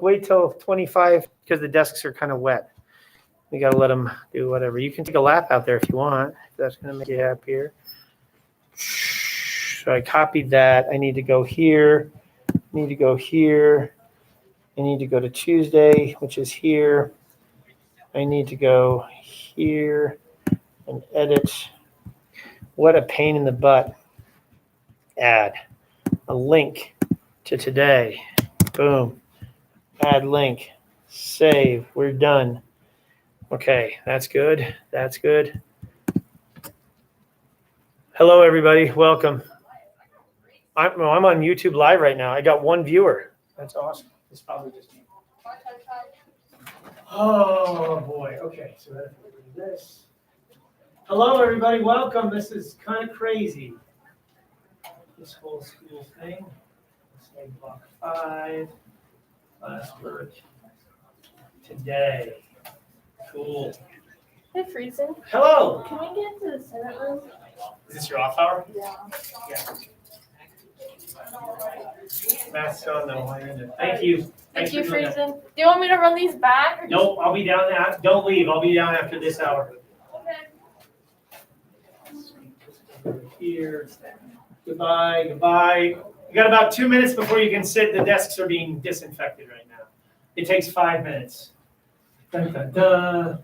wait till 25 because the desks are kind of wet. We got to let them do whatever. You can take a lap out there if you want. If that's going to make you happier. So I copied that. I need to go here. I need to go here. I need to go to Tuesday, which is here. I need to go here and edit. What a pain in the butt. Add a link to today. Boom. Add link. Save. We're done. Okay, that's good. That's good. Hello, everybody. Welcome. I'm on YouTube Live right now. I got one viewer. That's awesome. It's probably just me. Oh, boy. Okay, so that's this. Hello, everybody. Welcome. This is kind of crazy. This whole school thing. Let's say block 5. Last work today. Cool. Hey, Friesen. Hello. Can we get to the Senate room? Is this your off hour? Yeah. Yeah. Matt's on the way. Thank you. Thank you, for doing that. Friesen. Do you want me to run these back? Or just... Nope, I'll be down there. Don't leave. I'll be down after this hour. Okay. Here. Goodbye. Goodbye. You got about 2 minutes before you can sit. The desks are being disinfected right now. It takes 5 minutes. Dun, dun, dun.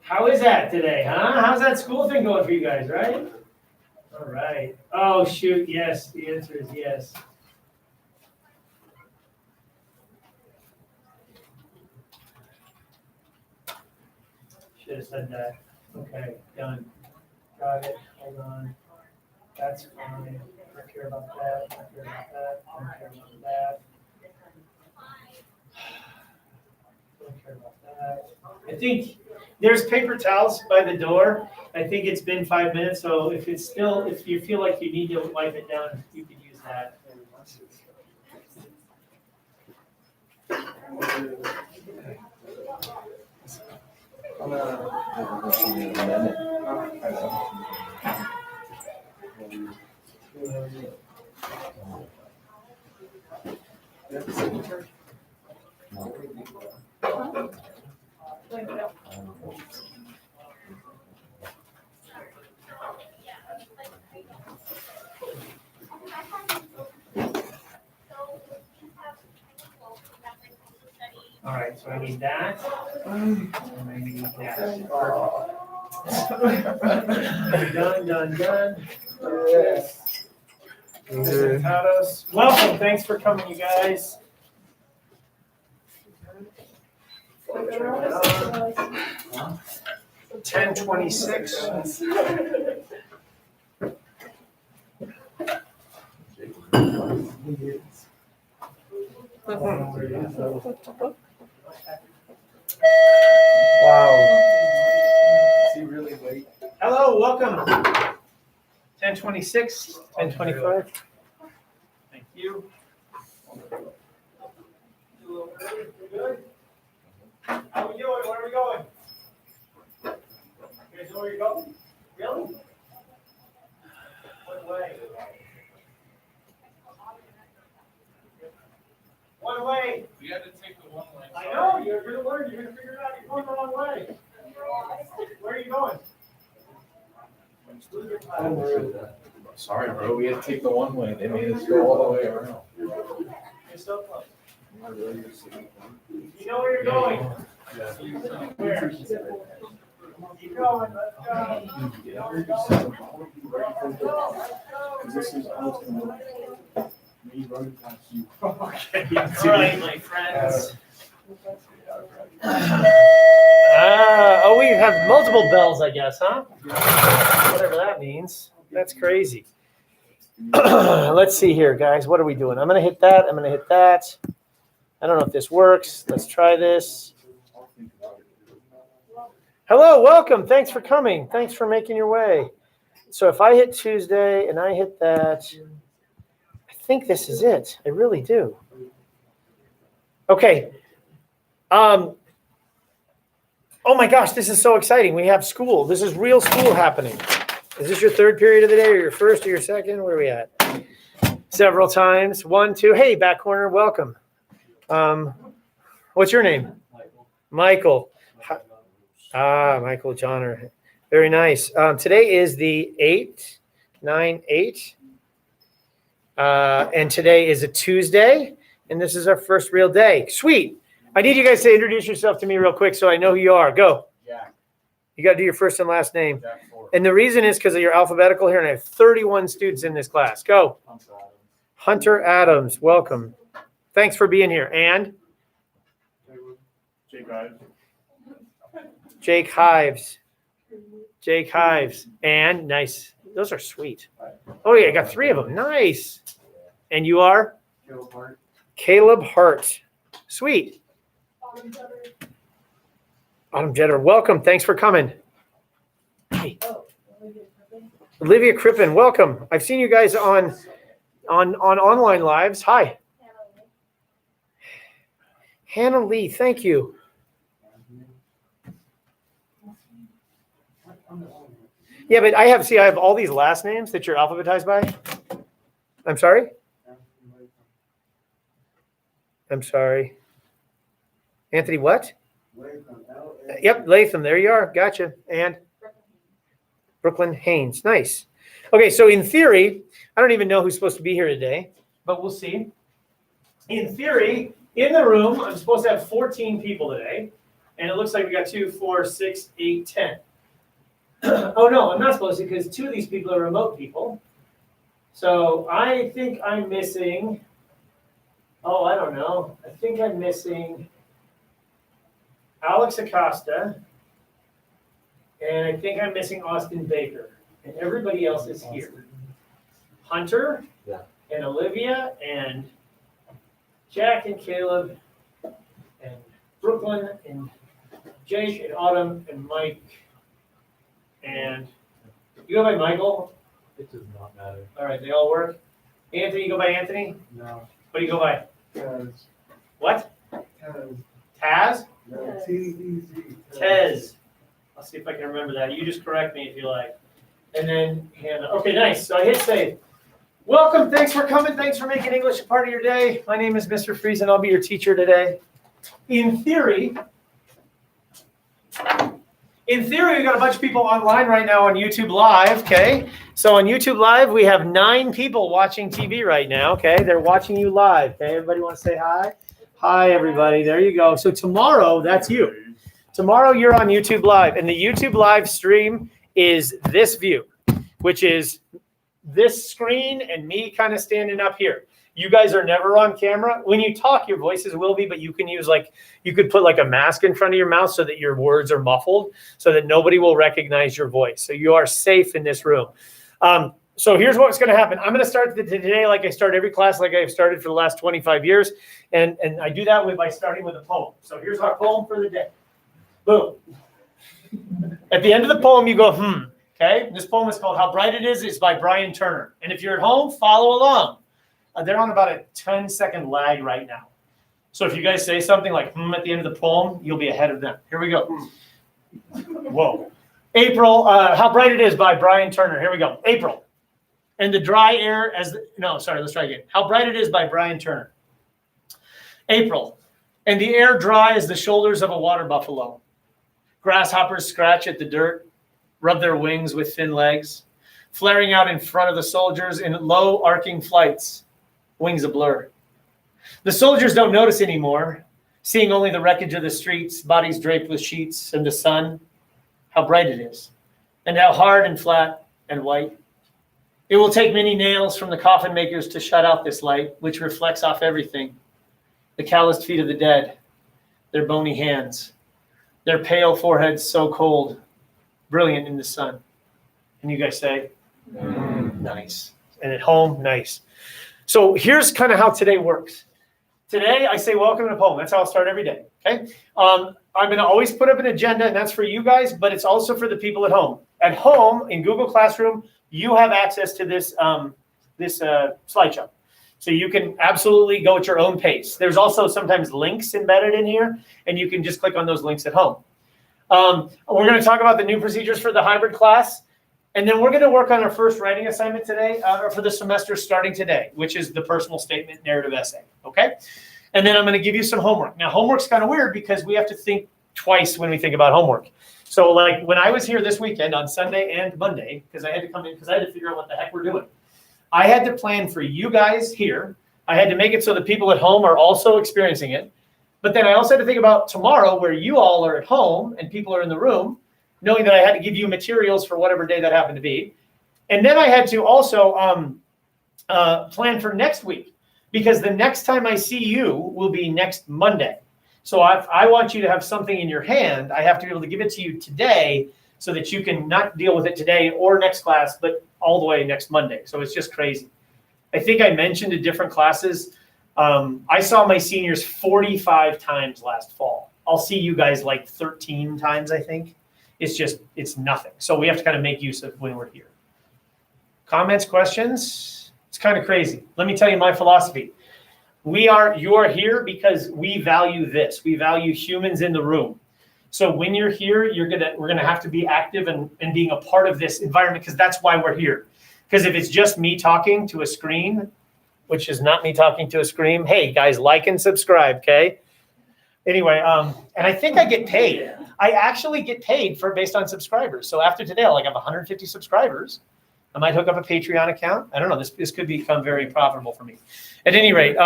How is that today, huh? How's that school thing going for you guys, right? All right. Oh, shoot. Yes. The answer is yes. Should have said that. Okay. Done. Got it. Hold on. That's fine. Don't care about that. Don't care about that. Don't care about that. Don't care about that. I think there's paper towels by the door. I think it's been 5 minutes, so if you feel like you need to wipe it down, you could use that. All right, so I need that. And I need that. Done. Yes. Welcome. Thanks for coming, you guys. 10:26. Wow. Is he really late? Hello, welcome. 10:26, 10:25. Thank you. Good? How we doing? Where are we going? You guys know where you're going? Really? What way? One way. We had to take the one way. I know, you're gonna learn, you're gonna figure it out, you're going the wrong way. Where are you going? Sorry, bro. We had to take the one way. They made us go all the way around. You're so close. You know where you're going. Where? Keep going, let's go. You know where you're going. This is ultimately me running past you. Okay, all right, my friends. We have multiple bells, I guess, huh? Whatever that means. That's crazy. Let's see here, guys. What are we doing? I'm going to hit that. I'm going to hit that. I don't know if this works. Let's try this. Hello, welcome. Thanks for coming. Thanks for making your way. So if I hit Tuesday and I hit that, I think this is it. I really do. Okay. Oh my gosh, this is so exciting. We have school. This is real school happening. Is this your third period of the day or your first or your second? Where are we at? several times. 1, 2. Hey, back corner, welcome. What's your name? Michael. Michael Johnner. Very nice. Today is the 8/9/8. And today is a Tuesday, and this is our first real day. Sweet. I need you guys to introduce yourself to me real quick so I know who you are. Go. Jack. You got to do your first and last name. Jack Ford. And the reason is because of your alphabetical here, and I have 31 students in this class. Go. Hunter Adams, welcome. Thanks for being here. And Jake Ives. Jake Hives. Jake Hives. And nice. Those are sweet. Oh, yeah, I got 3 of them. Nice. And you are? Caleb Hart. Caleb Hart. Sweet. Autumn Jetter, welcome. Thanks for coming. Hey. Olivia Crippen, welcome. I've seen you guys on online lives. Hi. Hannah Lee, thank you. Yeah, but I have all these last names that you're alphabetized by. I'm sorry? I'm sorry. Anthony what? Yep, Latham. There you are. Gotcha. And Brooklyn Haynes. Nice. Okay, so in theory, I don't even know who's supposed to be here today, but we'll see. In theory, in the room, I'm supposed to have 14 people today, and it looks like we got 2, 4, 6, 8, 10. Oh, no, I'm not supposed to because 2 of these people are remote people. So I think I'm missing, I don't know. I think I'm missing Alex Acosta, and I think I'm missing Austin Baker, and everybody else is here. Hunter, and Olivia, and Jack, and Caleb, and Brooklyn, and Jake, and Autumn, and Mike, and you go by Michael? It does not matter. All right, they all work. Anthony, you go by Anthony? No. What do you go by? Tez. What? Tez. Taz? No, T-E-Z. Tez. I'll see if I can remember that. You just correct me if you like. And then Hannah. Okay, nice. So I hit save. Welcome. Thanks for coming. Thanks for making English a part of your day. My name is Mr. Friesen. I'll be your teacher today. In theory, we've got a bunch of people online right now on YouTube Live, okay? So on YouTube Live, we have 9 people watching TV right now, okay? They're watching you live, okay? Everybody want to say hi? Hi, everybody. There you go. So tomorrow, that's you. Tomorrow, you're on YouTube Live, and the YouTube Live stream is this view, which is this screen and me kind of standing up here. You guys are never on camera. When you talk, your voices will be, but you can use you could put a mask in front of your mouth so that your words are muffled so that nobody will recognize your voice. So you are safe in this room. So here's what's going to happen. I'm going to start today like I start every class like I've started for the last 25 years. And I do that by starting with a poem. So here's our poem for the day. Boom. At the end of the poem, you go, okay? This poem is called How Bright It Is. It's by Brian Turner. And if you're at home, follow along. They're on about a 10-second lag right now. So if you guys say something like at the end of the poem, you'll be ahead of them. Here we go. Whoa. April, How Bright It Is by Brian Turner. Here we go. April. And the dry air let's try again. How Bright It Is by Brian Turner. April. And the air dry as the shoulders of a water buffalo. Grasshoppers scratch at the dirt, rub their wings with thin legs, flaring out in front of the soldiers in low arcing flights. Wings a blur. The soldiers don't notice anymore, seeing only the wreckage of the streets, bodies draped with sheets, and the sun. How bright it is, and how hard and flat and white. It will take many nails from the coffin makers to shut out this light, which reflects off everything. The calloused feet of the dead, their bony hands, their pale foreheads so cold, brilliant in the sun. And you guys say, nice. And at home, nice. So here's kind of how today works. Today, I say welcome to the poem. That's how I'll start every day, okay? I'm going to always put up an agenda, and that's for you guys, but it's also for the people at home. At home, in Google Classroom, you have access to this slideshow. So you can absolutely go at your own pace. There's also sometimes links embedded in here, and you can just click on those links at home. We're going to talk about the new procedures for the hybrid class. And then we're going to work on our first writing assignment today, or for the semester starting today, which is the personal statement narrative essay. Okay. And then I'm going to give you some homework. Now, homework's kind of weird because we have to think twice when we think about homework. So like when I was here this weekend on Sunday and Monday, because I had to come in because I had to figure out what the heck we're doing. I had to plan for you guys here. I had to make it so that people at home are also experiencing it. But then I also had to think about tomorrow where you all are at home and people are in the room, knowing that I had to give you materials for whatever day that happened to be. And then I had to also plan for next week, because the next time I see you will be next Monday. So I want you to have something in your hand. I have to be able to give it to you today so that you can not deal with it today or next class, but all the way next Monday. So it's just crazy. I think I mentioned in different classes, I saw my seniors 45 times last fall. I'll see you guys like 13 times, I think. It's nothing. So we have to kind of make use of when we're here. Comments, questions? It's kind of crazy. Let me tell you my philosophy. You are here because we value this. We value humans in the room. So when you're here, we're gonna have to be active and being a part of this environment, because that's why we're here. Because if it's just me talking to a screen, which is not me talking to a screen, hey guys, like and subscribe, okay? Anyway, and I think I get paid. I actually get paid based on subscribers. So after today, I'll have 150 subscribers. I might hook up a Patreon account. I don't know. This could become very profitable for me. At any rate,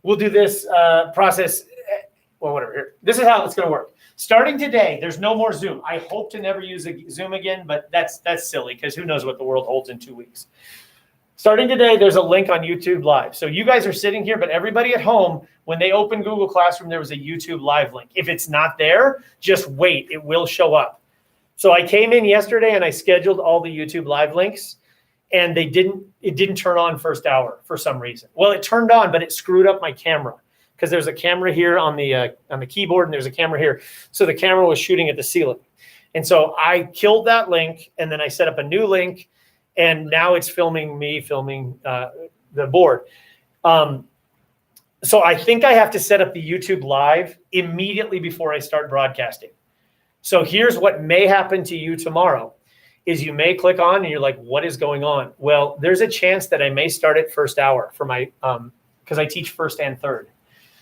we'll do this process. Well, whatever. Here. This is how it's going to work. Starting today, there's no more Zoom. I hope to never use Zoom again, but that's silly, because who knows what the world holds in 2 weeks. Starting today, there's a link on YouTube Live. So you guys are sitting here, but everybody at home, when they open Google Classroom, there was a YouTube Live link. If it's not there, just wait. It will show up. So I came in yesterday and I scheduled all the YouTube Live links, and it didn't turn on first hour for some reason. Well, it turned on, but it screwed up my camera, because there's a camera here on the keyboard and there's a camera here. So the camera was shooting at the ceiling. And so I killed that link, and then I set up a new link, and now it's filming the board. So I think I have to set up the YouTube Live immediately before I start broadcasting. So here's what may happen to you tomorrow, is you may click on and you're like, what is going on? Well, there's a chance that I may start at first hour for my, because I teach first and third.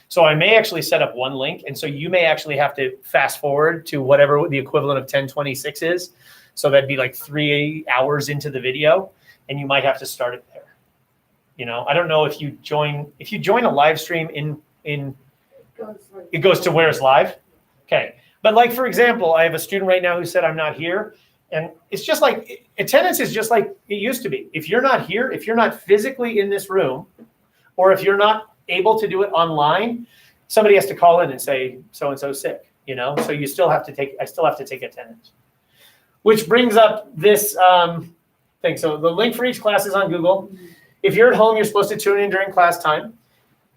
So I may actually set up one link. And so you may actually have to fast forward to whatever the equivalent of 1026 is. So that'd be like 3 hours into the video, and you might have to start it there. I don't know if you join a live stream it goes to where it's live. Okay. But like, for example, I have a student right now who said, I'm not here. And it's just like, attendance is just like it used to be. If you're not here, if you're not physically in this room, or if you're not able to do it online, somebody has to call in and say, so-and-so's sick, so I still have to take attendance. Which brings up this thing. So the link for each class is on Google. If you're at home, you're supposed to tune in during class time.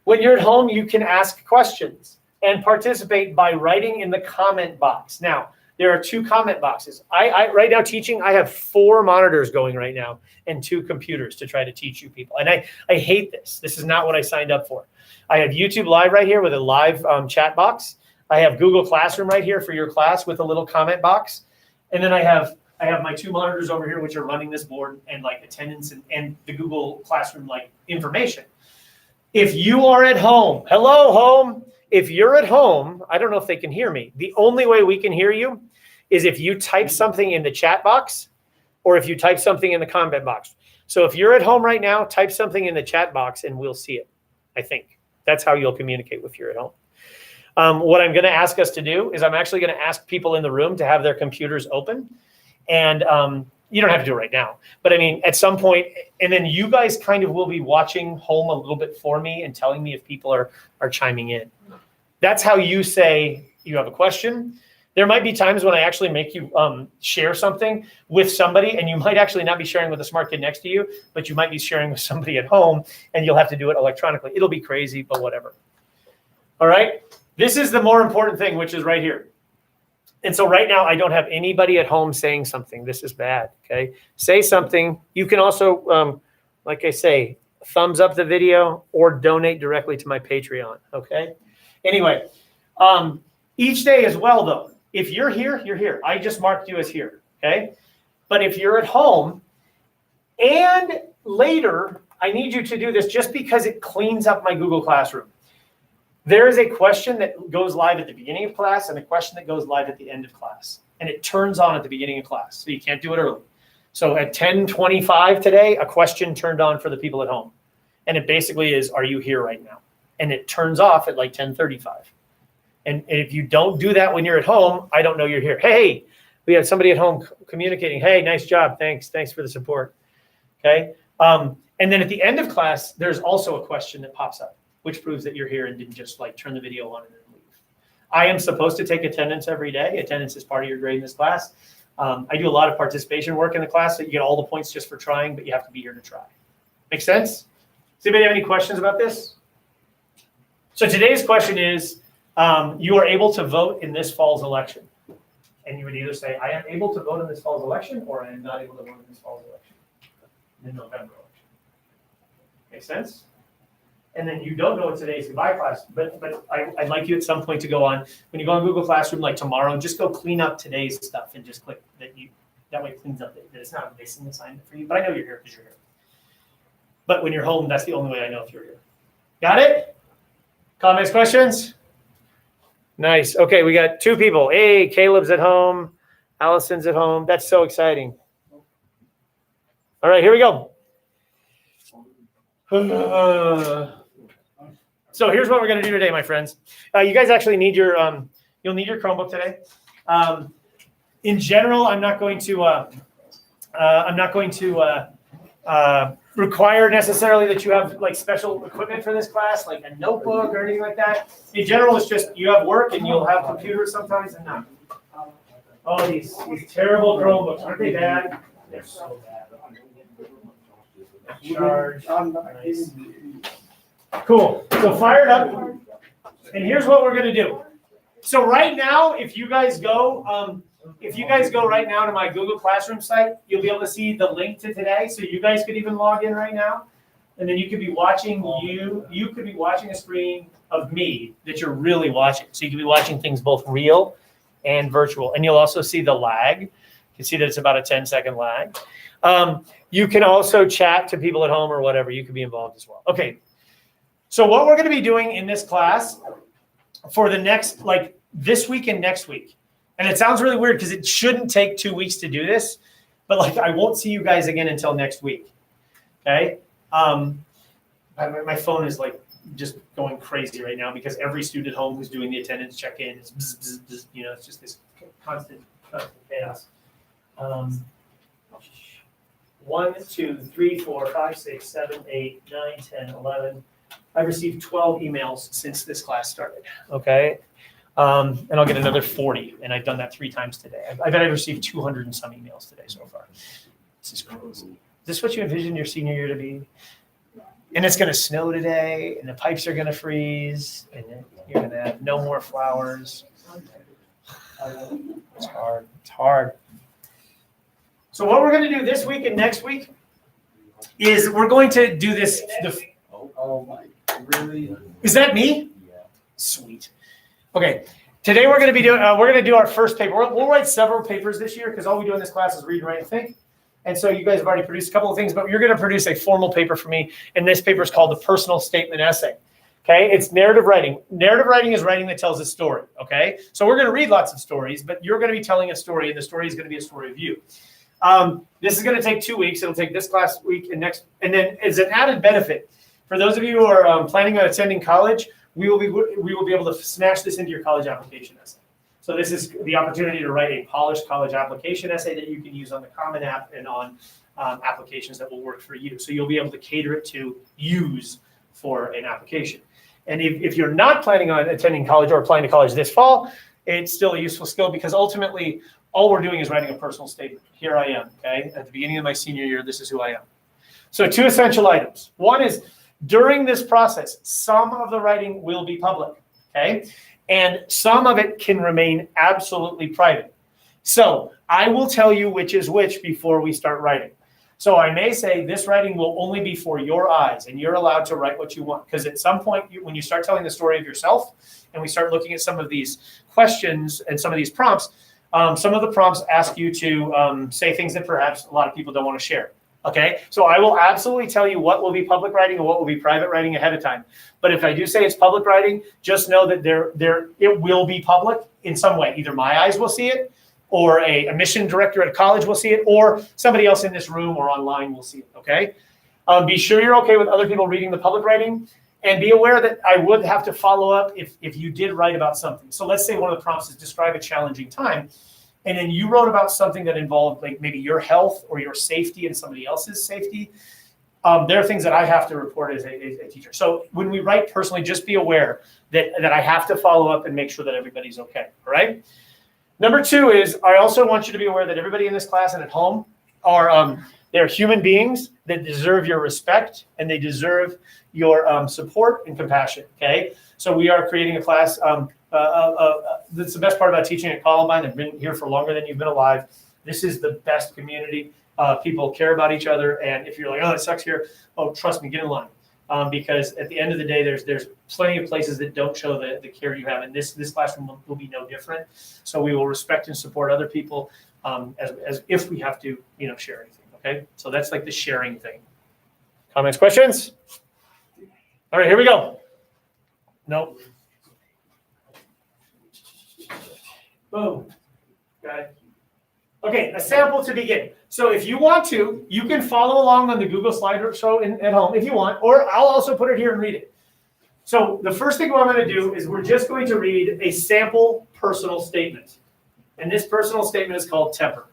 When you're at home, you can ask questions and participate by writing in the comment box. Now, there are 2 comment boxes. I right now teaching, I have 4 monitors going right now and 2 computers to try to teach you people. And I hate this. This is not what I signed up for. I have YouTube Live right here with a live chat box. I have Google Classroom right here for your class with a little comment box. And then I have my 2 monitors over here, which are running this board and like attendance and the Google Classroom like information. If you are at home, hello home. If you're at home, I don't know if they can hear me. The only way we can hear you is if you type something in the chat box, or if you type something in the comment box. So if you're at home right now, type something in the chat box and we'll see it. I think that's how you'll communicate if you're at home. What I'm going to ask us to do is I'm actually going to ask people in the room to have their computers open. And you don't have to do it right now. But I mean, at some point, and then you guys kind of will be watching home a little bit for me and telling me if people are chiming in. That's how you say you have a question. There might be times when I actually make you share something with somebody, and you might actually not be sharing with a smart kid next to you, but you might be sharing with somebody at home, and you'll have to do it electronically. It'll be crazy, but whatever. All right. This is the more important thing, which is right here. And so right now, I don't have anybody at home saying something. This is bad, okay? Say something. You can also, like I say, thumbs up the video or donate directly to my Patreon, okay? Anyway, each day as well, though. If you're here, you're here. I just marked you as here. okay? But if you're at home and later, I need you to do this just because it cleans up my Google Classroom. There is a question that goes live at the beginning of class and a question that goes live at the end of class. And it turns on at the beginning of class, so you can't do it early. So at 10:25 today, a question turned on for the people at home. And it basically is, are you here right now? And it turns off at like 10:35. And if you don't do that when you're at home, I don't know you're here. Hey, we have somebody at home communicating. Hey, nice job. Thanks for the support. Okay. And then at the end of class, there's also a question that pops up, which proves that you're here and didn't just like turn the video on and then leave. I am supposed to take attendance every day. Attendance is part of your grade in this class. I do a lot of participation work in the class, so you get all the points just for trying, but you have to be here to try. Make sense? Does anybody have any questions about this? So today's question is, you are able to vote in this fall's election. And you would either say, I am able to vote in this fall's election, or I am not able to vote in this fall's election, in the November election. Make sense? And then you don't know what today's goodbye class, but I'd like you at some point to go on, when you go on Google Classroom, like tomorrow, just go clean up today's stuff and just click that way it cleans up that it's not a missing assignment for you, but I know you're here because you're here. But when you're home, that's the only way I know if you're here. Got it? Comments, questions? Nice. Okay, we got 2 people. Hey, Caleb's at home. Allison's at home. That's so exciting. All right, here we go. So here's what we're going to do today, my friends. You guys actually need your you'll need your Chromebook today. In general, I'm not going to require necessarily that you have like special equipment for this class, like a notebook or anything like that. In general, it's just you have work and you'll have computers sometimes and not. Oh, these terrible Chromebooks, aren't they bad? They're so bad. Charge. Nice. Cool. So fire it up. And here's what we're going to do. So right now, if you guys go right now to my Google Classroom site, you'll be able to see the link to today. So you guys could even log in right now. And then you could be watching you could be watching a screen of me that you're really watching. So you could be watching things both real and virtual. And you'll also see the lag. You can see that it's about a 10-second lag. You can also chat to people at home or whatever. You could be involved as well. Okay. So what we're going to be doing in this class for the next, like this week and next week, and it sounds really weird because it shouldn't take 2 weeks to do this, but like I won't see you guys again until next week. Okay. My phone is like just going crazy right now because every student at home who's doing the attendance check-in is, bzz, bzz, bzz, you know, it's just this constant chaos. 1, 2, 3, 4, 5, 6, 7, 8, 9, 10, 11. I've received 12 emails since this class started, okay? And I'll get another 40, and I've done that 3 times today. I bet I've received 200 and some emails today so far. This is crazy. Is this what you envisioned your senior year to be? And it's going to snow today, and the pipes are going to freeze, and then you're going to have no more flowers. It's hard. It's hard. So what we're going to do this week and next week is we're going to do this. Oh my, really? Is that me? Yeah. Sweet. Okay. Today we're going to be doing. We're going to do our first paper. We'll write several papers this year because all we do in this class is read, write, and think. And so you guys have already produced a couple of things, but you're going to produce a formal paper for me. And this paper is called the Personal Statement Essay. Okay. It's narrative writing. Narrative writing is writing that tells a story. Okay. So we're going to read lots of stories, but you're going to be telling a story, and the story is going to be a story of you. This is going to take 2 weeks. It'll take this class week and next. And then as an added benefit, for those of you who are planning on attending college, we will be able to smash this into your college application essay. So this is the opportunity to write a polished college application essay that you can use on the Common App and on applications that will work for you. So you'll be able to cater it to use for an application. And if you're not planning on attending college or applying to college this fall, it's still a useful skill because ultimately all we're doing is writing a personal statement. Here I am, okay? At the beginning of my senior year, this is who I am. So 2 essential items. One is during this process, some of the writing will be public, okay? And some of it can remain absolutely private. So I will tell you which is which before we start writing. So I may say this writing will only be for your eyes and you're allowed to write what you want. Because at some point, when you start telling the story of yourself and we start looking at some of these questions and some of these prompts, Some of the prompts ask you to say things that perhaps a lot of people don't want to share. Okay, so I will absolutely tell you what will be public writing and what will be private writing ahead of time. But if I do say it's public writing, just know that it will be public in some way. Either my eyes will see it, or a admission director at a college will see it, or somebody else in this room or online will see it. Okay, be sure you're okay with other people reading the public writing, and be aware that I would have to follow up if you did write about something. So let's say one of the prompts is describe a challenging time. And then you wrote about something that involved like maybe your health or your safety and somebody else's safety. There are things that I have to report as a teacher. So when we write personally, just be aware that I have to follow up and make sure that everybody's okay, all right? Number 2 is I also want you to be aware that everybody in this class and at home are they're human beings that deserve your respect and they deserve your support and compassion, okay? So we are creating a class. That's the best part about teaching at Columbine. I've been here for longer than you've been alive. This is the best community. People care about each other. And if you're like, oh, it sucks here, oh, trust me, get in line. Because at the end of the day, there's plenty of places that don't show the care you have. And this classroom will be no different. So we will respect and support other people as if we have to, share anything. Okay. So that's like the sharing thing. Comments, questions? All right, here we go. Nope. Boom. Got it. Okay, a sample to begin. So if you want to, you can follow along on the Google slideshow at home if you want, or I'll also put it here and read it. So the first thing I'm going to do is we're just going to read a sample personal statement. And this personal statement is called temper.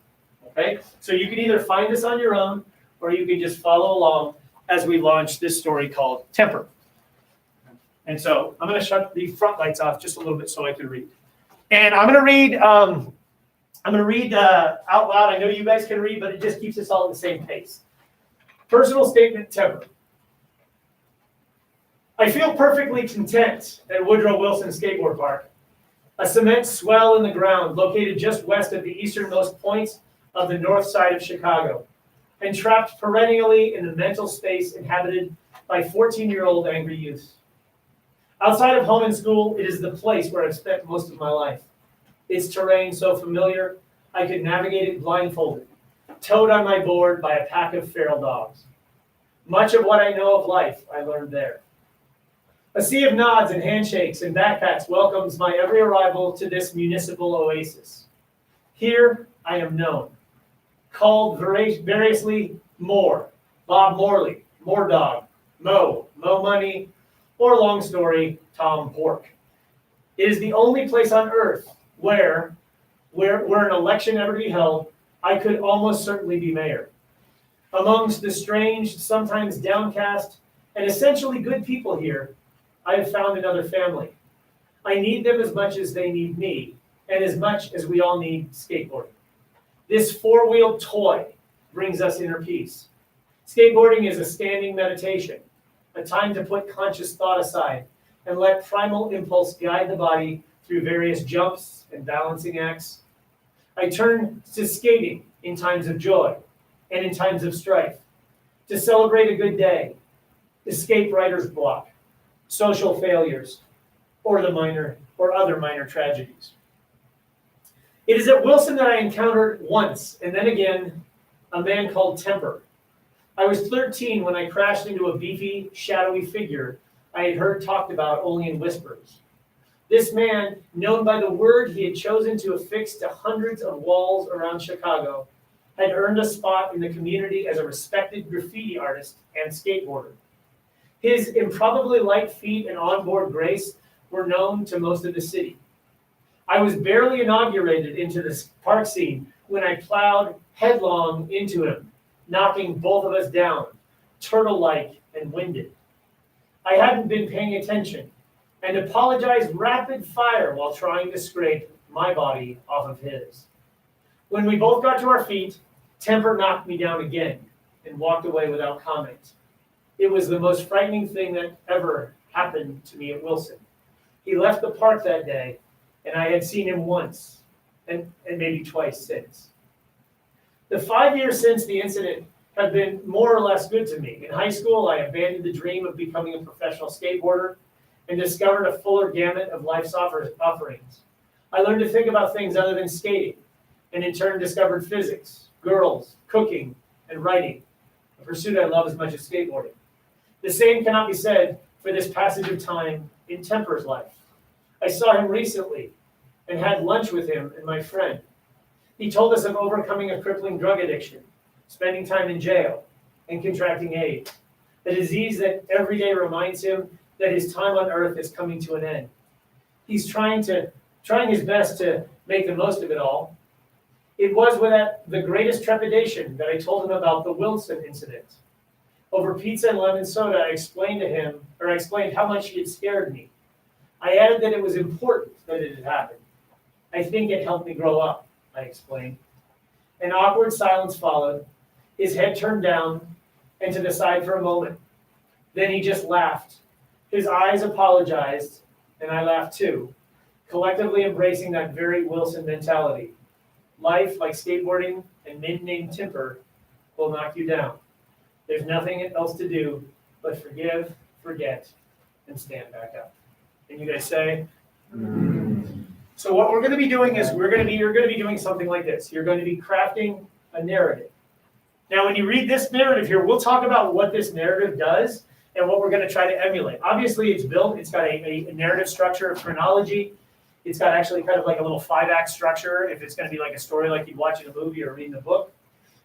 Okay, so you can either find this on your own, or you can just follow along as we launch this story called Temper. And so I'm going to shut the front lights off just a little bit so I can read. And I'm going to read. I'm going to read out loud. I know you guys can read, but it just keeps us all at the same pace. Personal statement, Temper. I feel perfectly content at Woodrow Wilson Skateboard Park, a cement swell in the ground located just west of the easternmost point of the north side of Chicago, and trapped perennially in the mental space inhabited by 14-year-old angry youths. Outside of home and school, it is the place where I've spent most of my life. Its terrain so familiar, I could navigate it blindfolded, towed on my board by a pack of feral dogs. Much of what I know of life, I learned there. A sea of nods and handshakes and backpacks welcomes my every arrival to this municipal oasis. Here, I am known, called variously Moore, Bob Morley, Moore Dog, Mo Money, or long story, Tom Pork. It is the only place on earth where an election ever be held, I could almost certainly be mayor. Amongst the strange, sometimes downcast, and essentially good people here, I have found another family. I need them as much as they need me, and as much as we all need skateboarding. This four-wheeled toy brings us inner peace. Skateboarding is a standing meditation, a time to put conscious thought aside and let primal impulse guide the body through various jumps and balancing acts. I turn to skating in times of joy and in times of strife, to celebrate a good day, escape writer's block, social failures, or other minor tragedies. It is at Wilson that I encountered once, and then again, a man called Temper. I was 13 when I crashed into a beefy, shadowy figure I had heard talked about only in whispers. This man, known by the word he had chosen to affix to hundreds of walls around Chicago, had earned a spot in the community as a respected graffiti artist and skateboarder. His improbably light feet and onboard grace were known to most of the city. I was barely inaugurated into this park scene when I plowed headlong into him, knocking both of us down, turtle-like and winded. I hadn't been paying attention and apologized rapid fire while trying to scrape my body off of his. When we both got to our feet, Temper knocked me down again and walked away without comment. It was the most frightening thing that ever happened to me at Wilson. He left the park that day, and I had seen him once, and maybe twice since. The 5 years since the incident have been more or less good to me. In high school, I abandoned the dream of becoming a professional skateboarder and discovered a fuller gamut of life's offerings. I learned to think about things other than skating, and in turn discovered physics, girls, cooking, and writing, a pursuit I love as much as skateboarding. The same cannot be said for this passage of time in Temper's life. I saw him recently and had lunch with him and my friend. He told us of overcoming a crippling drug addiction, spending time in jail, and contracting AIDS, a disease that every day reminds him that his time on earth is coming to an end. He's trying his best to make the most of it all. It was with the greatest trepidation that I told him about the Wilson incident. Over pizza and lemon soda, I explained how much it had scared me. I added that it was important that it had happened. I think it helped me grow up, I explained. An awkward silence followed, his head turned down and to the side for a moment. Then he just laughed. His eyes apologized, and I laughed too, collectively embracing that very Wilson mentality. Life, like skateboarding and mid-named Temper, will knock you down. There's nothing else to do but forgive, forget, and stand back up. And you guys say? So what we're going to be doing is you're going to be doing something like this. You're going to be crafting a narrative. Now, when you read this narrative here, we'll talk about what this narrative does and what we're going to try to emulate. Obviously, it's got a narrative structure, a chronology. It's got actually kind of like a little 5-act structure if it's going to be like a story like you'd watch in a movie or reading a book.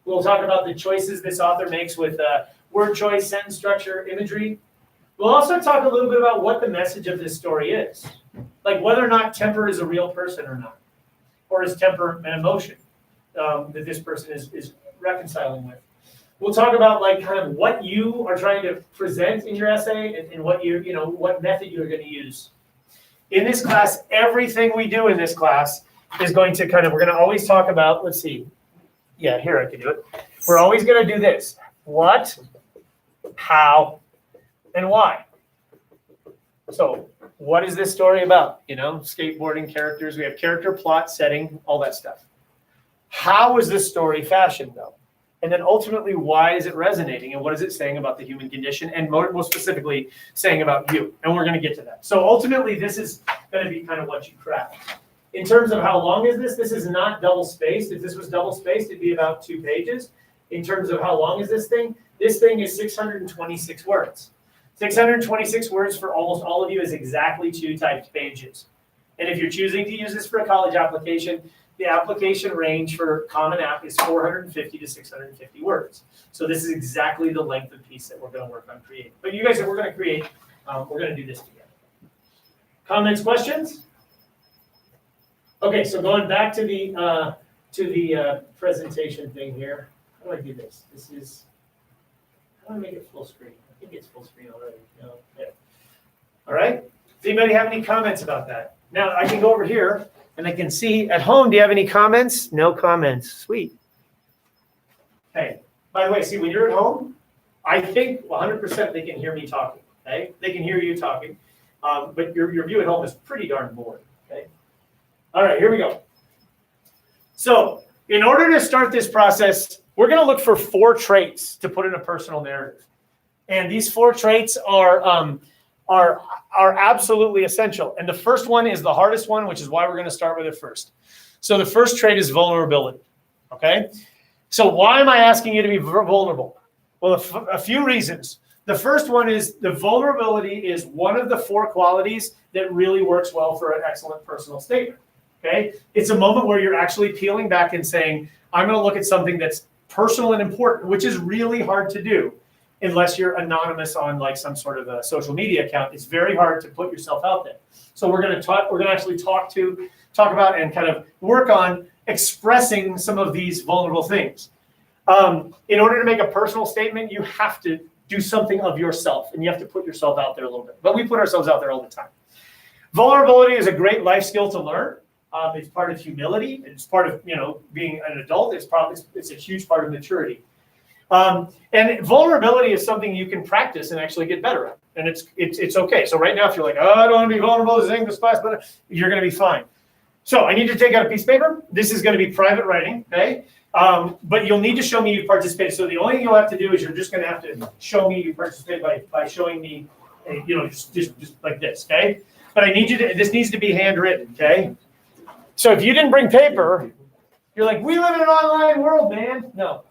We'll talk about the choices this author makes with word choice, sentence structure, imagery. We'll also talk a little bit about what the message of this story is. Like whether or not Temper is a real person or not. Or is Temper an emotion that this person is reconciling with. We'll talk about like kind of what you are trying to present in your essay and what what method you're going to use. In this class, everything we do in this class is going to we're going to always talk about, let's see. Yeah, here I can do it. We're always going to do this. What, how, and why. So what is this story about? Skateboarding, characters. We have character, plot, setting, all that stuff. How is this story fashioned, though? And then ultimately, why is it resonating? And what is it saying about the human condition? And most specifically, saying about you. And we're going to get to that. So ultimately, this is going to be kind of what you craft. In terms of how long is this is not double-spaced. If this was double-spaced, it'd be about 2 pages. In terms of how long is this thing is 626 words. 626 words for almost all of you is exactly 2 typed pages. And if you're choosing to use this for a college application, the application range for Common App is 450 to 650 words. So this is exactly the length of piece that we're going to work on creating. But you guys, we're going to create, we're going to do this together. Comments, questions? Okay, so going back to the presentation thing here. How do I do this? How do I make it full screen? I think it's full screen already. No, yeah. All right. Does anybody have any comments about that? Now I can go over here and I can see at home. Do you have any comments? No comments. Sweet. Hey, by the way, see when you're at home, I think 100% they can hear me talking. Okay, they can hear you talking, but your view at home is pretty darn boring. Okay. All right, here we go. So in order to start this process, we're going to look for 4 traits to put in a personal narrative. And these 4 traits are absolutely essential. And the first one is the hardest one, which is why we're going to start with it first. So the first trait is vulnerability. Okay? So why am I asking you to be vulnerable? Well, a few reasons. The first one is the vulnerability is one of the 4 qualities that really works well for an excellent personal statement. Okay? It's a moment where you're actually peeling back and saying, I'm going to look at something that's personal and important, which is really hard to do unless you're anonymous on like some sort of a social media account. It's very hard to put yourself out there. So we're going to actually talk about and kind of work on expressing some of these vulnerable things. In order to make a personal statement, you have to do something of yourself and you have to put yourself out there a little bit. But we put ourselves out there all the time. Vulnerability is a great life skill to learn. It's part of humility. It's part of being an adult. It's a huge part of maturity. And vulnerability is something you can practice and actually get better at. And it's okay. So right now, if you're like, I don't want to be vulnerable as English class, but you're going to be fine. So I need to take out a piece of paper. This is going to be private writing, okay? But you'll need to show me you participated. So the only thing you'll have to do is you're just going to have to show me you participated by showing me, just like this, okay? But I need you to. This needs to be handwritten, okay? So if you didn't bring paper, You're like, we live in an online world, man. No.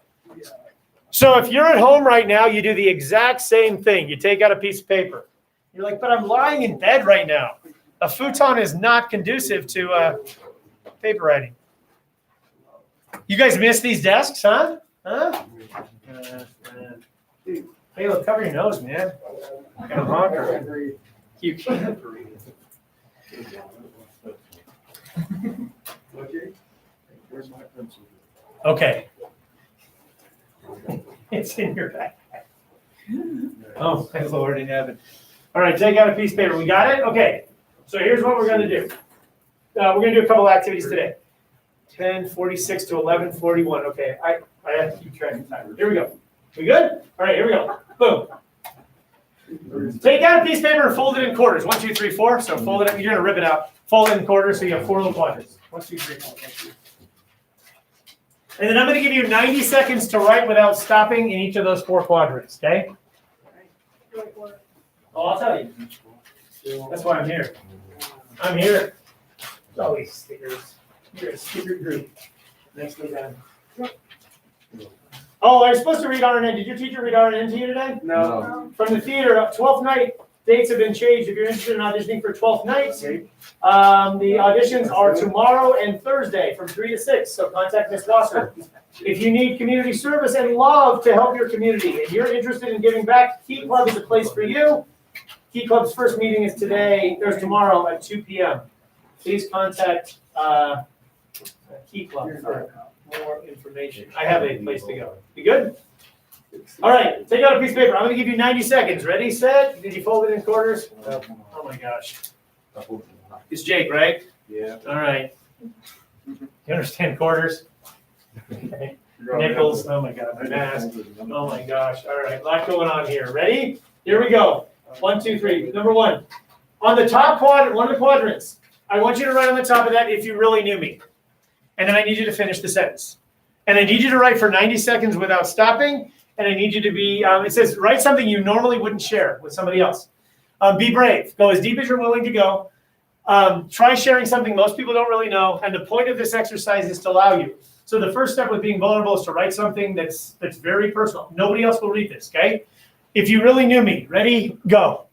So if you're at home right now, you do the exact same thing. You take out a piece of paper. You're like, but I'm lying in bed right now. A futon is not conducive to paper writing. You guys miss these desks, huh? Huh? Hey, look, cover your nose, man. Kind of honker. You can't. Where's my pencil? Okay. It's in your backpack. Oh, my Lord in heaven. All right, take out a piece of paper. We got it? Okay. So here's what we're going to do. We're going to do a couple activities today. 10:46 to 11:41. Okay, I have to keep track of time. Here we go. We good? All right, here we go. Boom. Take out a piece of paper and fold it in quarters. 1, 2, 3, 4. So fold it. You're going to rip it out. Fold it in quarters so you have 4 little quadrants. 1, 2, 3, 4. And then I'm going to give you 90 seconds to write without stopping in each of those 4 quadrants, okay? Oh, I'll tell you. That's why I'm here. I'm here. There's always stickers. You're a sticker group. Next one down. Oh, I was supposed to read RNN. Did your teacher read RNN to you today? No. From the theater, 12th night dates have been changed. If you're interested in auditioning for 12th nights, the auditions are tomorrow and Thursday from 3 to 6. So contact Ms. Wasser. If you need community service and love to help your community and you're interested in giving back, Key Club is a place for you. Key Club's first meeting is tomorrow at 2 p.m. Please contact Key Club for more information. I have a place to go. You good? All right, take out a piece of paper. I'm going to give you 90 seconds. Ready, set? Did you fold it in quarters? Oh my gosh. It's Jake, right? Yeah. All right. You understand quarters? Okay. Nickels. Oh my God, my mask. Oh my gosh. All right, a lot going on here. Ready? Here we go. 1, 2, 3. Number 1. On the top quadrant, one of the quadrants, I want you to write on the top of that if you really knew me. And then I need you to finish the sentence. And I need you to write for 90 seconds without stopping. And I need you to be, it says, write something you normally wouldn't share with somebody else. Be brave. Go as deep as you're willing to go. Try sharing something most people don't really know. And the point of this exercise is to allow you. So the first step with being vulnerable is to write something that's very personal. Nobody else will read this, okay? If you really knew me, ready, go.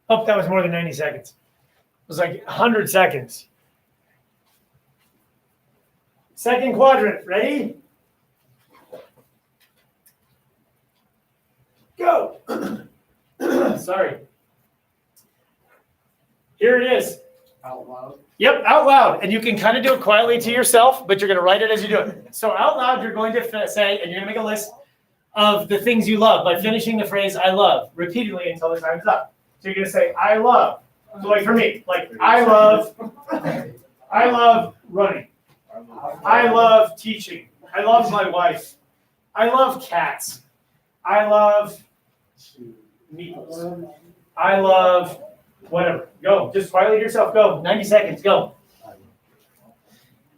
Hope that was more than 90 seconds. It was like 100 seconds. Second quadrant, ready? Go. Sorry. Here it is. Out loud. Yep, out loud. And you can kind of do it quietly to yourself, but you're going to write it as you do it. So out loud, you're going to say, and you're going to make a list of the things you love by finishing the phrase I love repeatedly until the time's up. So you're going to say, I love. So like for me, like I love running. I love teaching. I love my wife. I love cats. I love Meeples. I love whatever. Go. Just quietly to yourself. Go. 90 seconds. Go.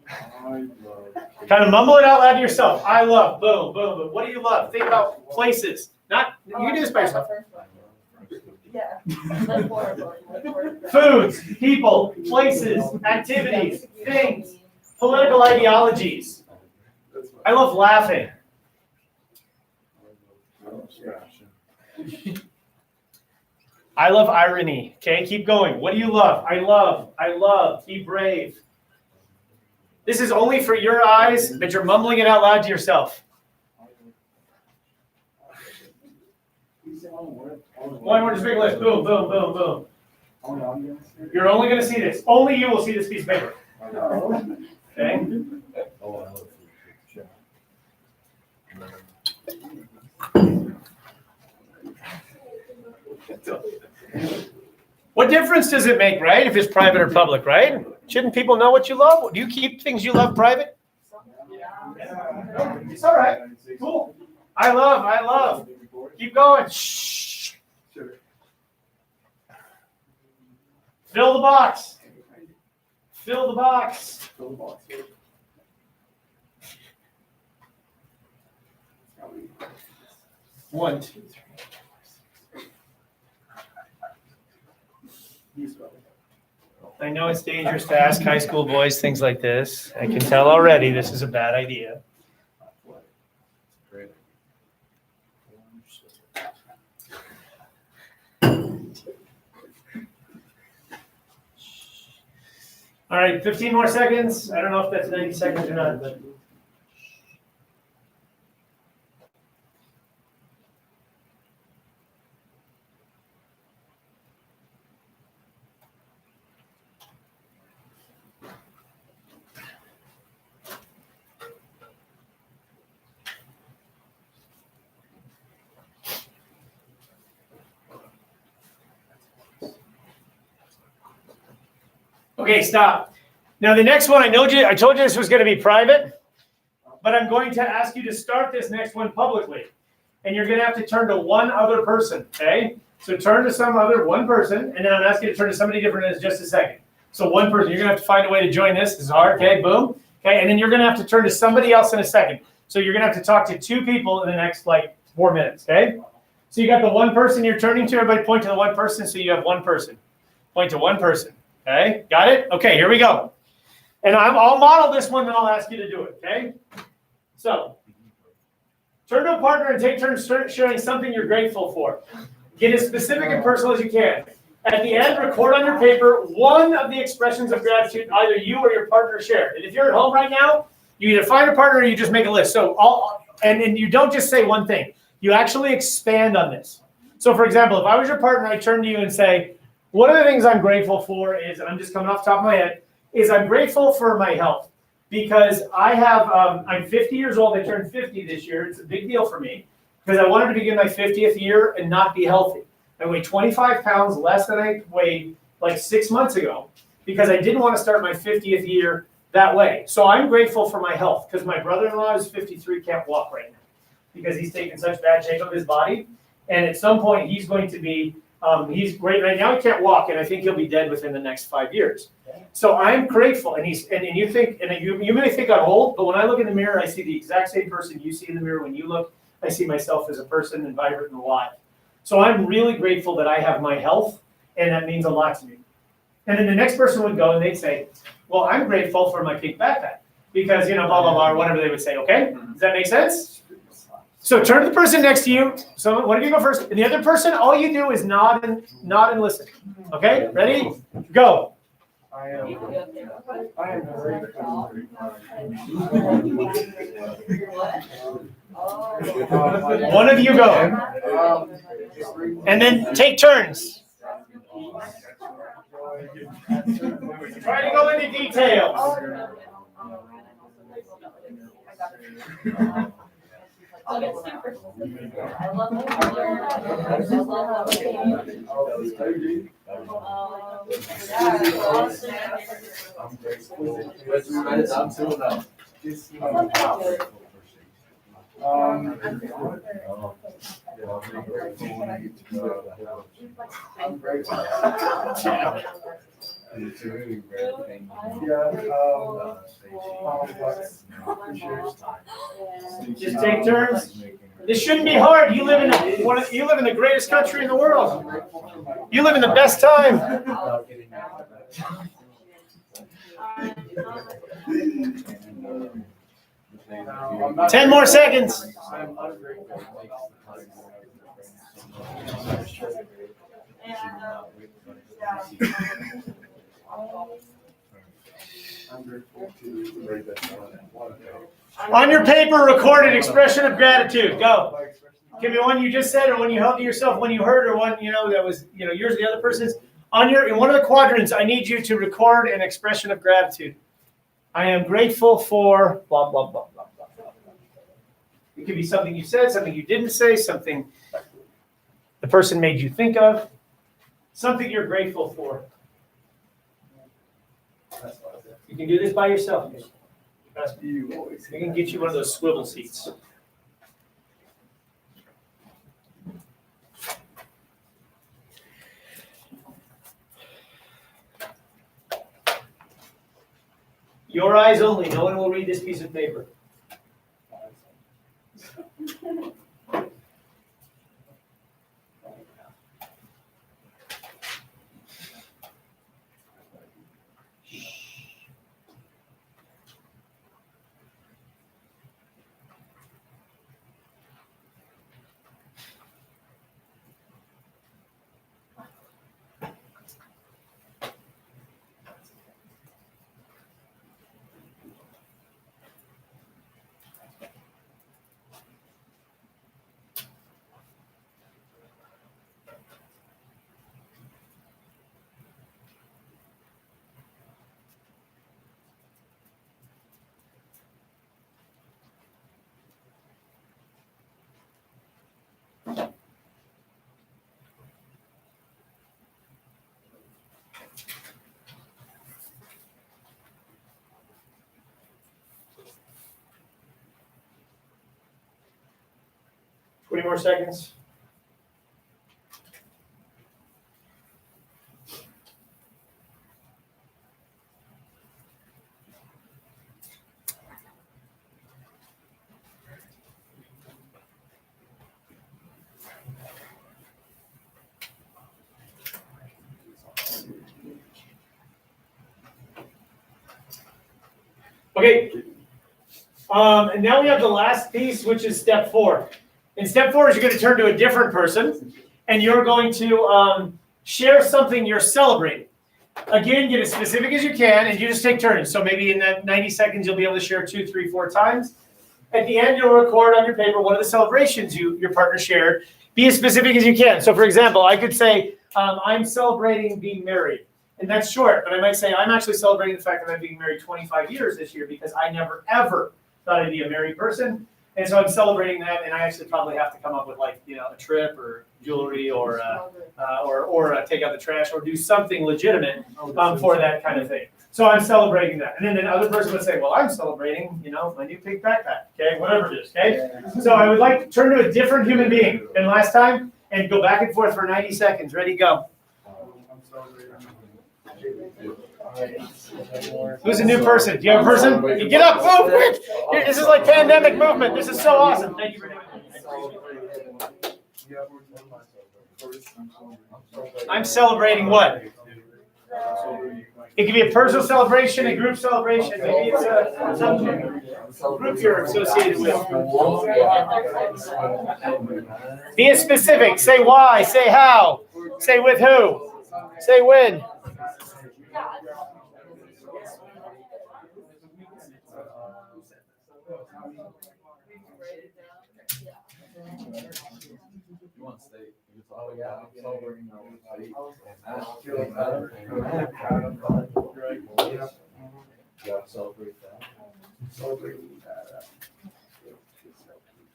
Kind of mumble it out loud to yourself. I love. Boom, boom, boom. What do you love? Think about places. Not. You can do this by yourself. Yeah. Foods, people, places, activities, things, political ideologies. I love laughing. I love irony. Okay, keep going. What do you love? I love. Be brave. This is only for your eyes, but you're mumbling it out loud to yourself. One more, just make a list. Boom, boom, boom, boom. You're only going to see this. Only you will see this piece of paper. Okay? What difference does it make, right? If it's private or public, right? Shouldn't people know what you love? Do you keep things you love private? It's all right. Cool. I love. Keep going. Shh. Fill the box. Fill the box. One, two, three. I know it's dangerous to ask high school boys things like this. I can tell already this is a bad idea. All right, 15 more seconds. I don't know if that's 90 seconds or not, but. Okay, stop. Now the next one, I told you this was going to be private, but I'm going to ask you to start this next one publicly. And you're going to have to turn to one other person, okay? So turn to one person, and then I'm asking you to turn to somebody different in just a second. So one person, you're going to have to find a way to join this. This is hard, okay, boom. Okay, and then you're going to have to turn to somebody else in a second. So you're going to have to talk to two people in the next, 4 minutes, okay? So you got the one person you're turning to. Everybody point to the one person, so you have one person. Point to one person. Okay, got it? Okay, here we go. And I'll model this one, then I'll ask you to do it, okay? So, turn to a partner and take turns sharing something you're grateful for. Get as specific and personal as you can. At the end, record on your paper one of the expressions of gratitude either you or your partner shared. And if you're at home right now, you either find a partner or you just make a list. So, and you don't just say one thing. You actually expand on this. So, for example, if I was your partner, I'd turn to you and say, one of the things I'm grateful for is, and I'm just coming off the top of my head, is I'm grateful for my health because I have, I'm 50 years old. I turned 50 this year. It's a big deal for me because I wanted to begin my 50th year and not be healthy. I weigh 25 pounds less than I weighed 6 months ago because I didn't want to start my 50th year that way. So I'm grateful for my health because my brother-in-law is 53, can't walk right now because he's taken such bad shape of his body. And at some point he's going to be he's great right now. He can't walk, and I think he'll be dead within the next 5 years. So I'm grateful, and you think, and you may think I'm old, but when I look in the mirror, I see the exact same person you see in the mirror. When you look, I see myself as a person and vibrant and alive. So I'm really grateful that I have my health, and that means a lot to me. And then the next person would go and they'd say, well, I'm grateful for my pink backpack because blah blah blah or whatever they would say. Okay, does that make sense? So turn to the person next to you. So one of you go first. And the other person, all you do is nod and listen. Okay? Ready? Go. I am grateful. One of you go. And then take turns. Try to go into details. I'll get super specific. I love my brother. I love I'm grateful. Let's write it down too now. I'm grateful. It's a really rare thing. Just take turns. This shouldn't be hard. You live in the greatest country in the world. You live in the best time. 10 more seconds. I'm ungrateful. I'm grateful to. On your paper, record an expression of gratitude. Go. Give me one you just said, or one you held to yourself, one you heard, or one that was yours or the other person's. In one of the quadrants, I need you to record an expression of gratitude. I am grateful for blah blah blah blah blah blah. It could be something you said, something you didn't say, something the person made you think of, something you're grateful for. You can do this by yourself. We can get you one of those swivel seats. Your eyes only. No one will read this piece of paper. Twenty more seconds. Okay. And now we have the last piece, which is step 4. In step 4 is you're going to turn to a different person, and you're going to share something you're celebrating. Again, get as specific as you can, and you just take turns. So maybe in that 90 seconds, you'll be able to share 2, 3, 4 times. At the end, you'll record on your paper one of the celebrations your partner shared. Be as specific as you can. So for example, I could say, I'm celebrating being married. And that's short, but I might say, I'm actually celebrating the fact that I'm being married 25 years this year because I never, ever thought I'd be a married person. And so I'm celebrating that, and I actually probably have to come up with a trip or jewelry or take out the trash or do something legitimate for that kind of thing. So I'm celebrating that. And then the other person would say, well, I'm celebrating, my new pink backpack, okay, whatever it is, okay? So I would like to turn to a different human being than last time and go back and forth for 90 seconds. Ready, go. Who's a new person? Do you have a person? You get up, move quick! This is like pandemic movement. This is so awesome. Thank you for doing it. I'm celebrating what? It could be a personal celebration, a group celebration. Maybe it's some group you're associated with. Be specific. Say why. Say how. Say with who. Say when. You want steak? Oh yeah, I'm celebrating steak. Celebrate that.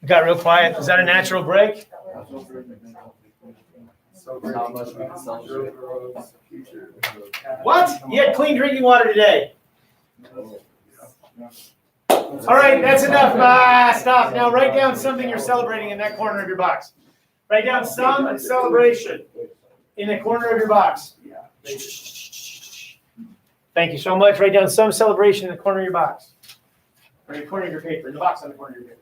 Got real quiet. Is that a natural break? How much we can celebrate. What? You had clean drinking water today. All right, that's enough. Stop. Now write down something you're celebrating in that corner of your box. Write down some celebration in the corner of your box. Thank you so much. Write down some celebration in the corner of your box. Or in the corner of your paper, in the box on the corner of your paper.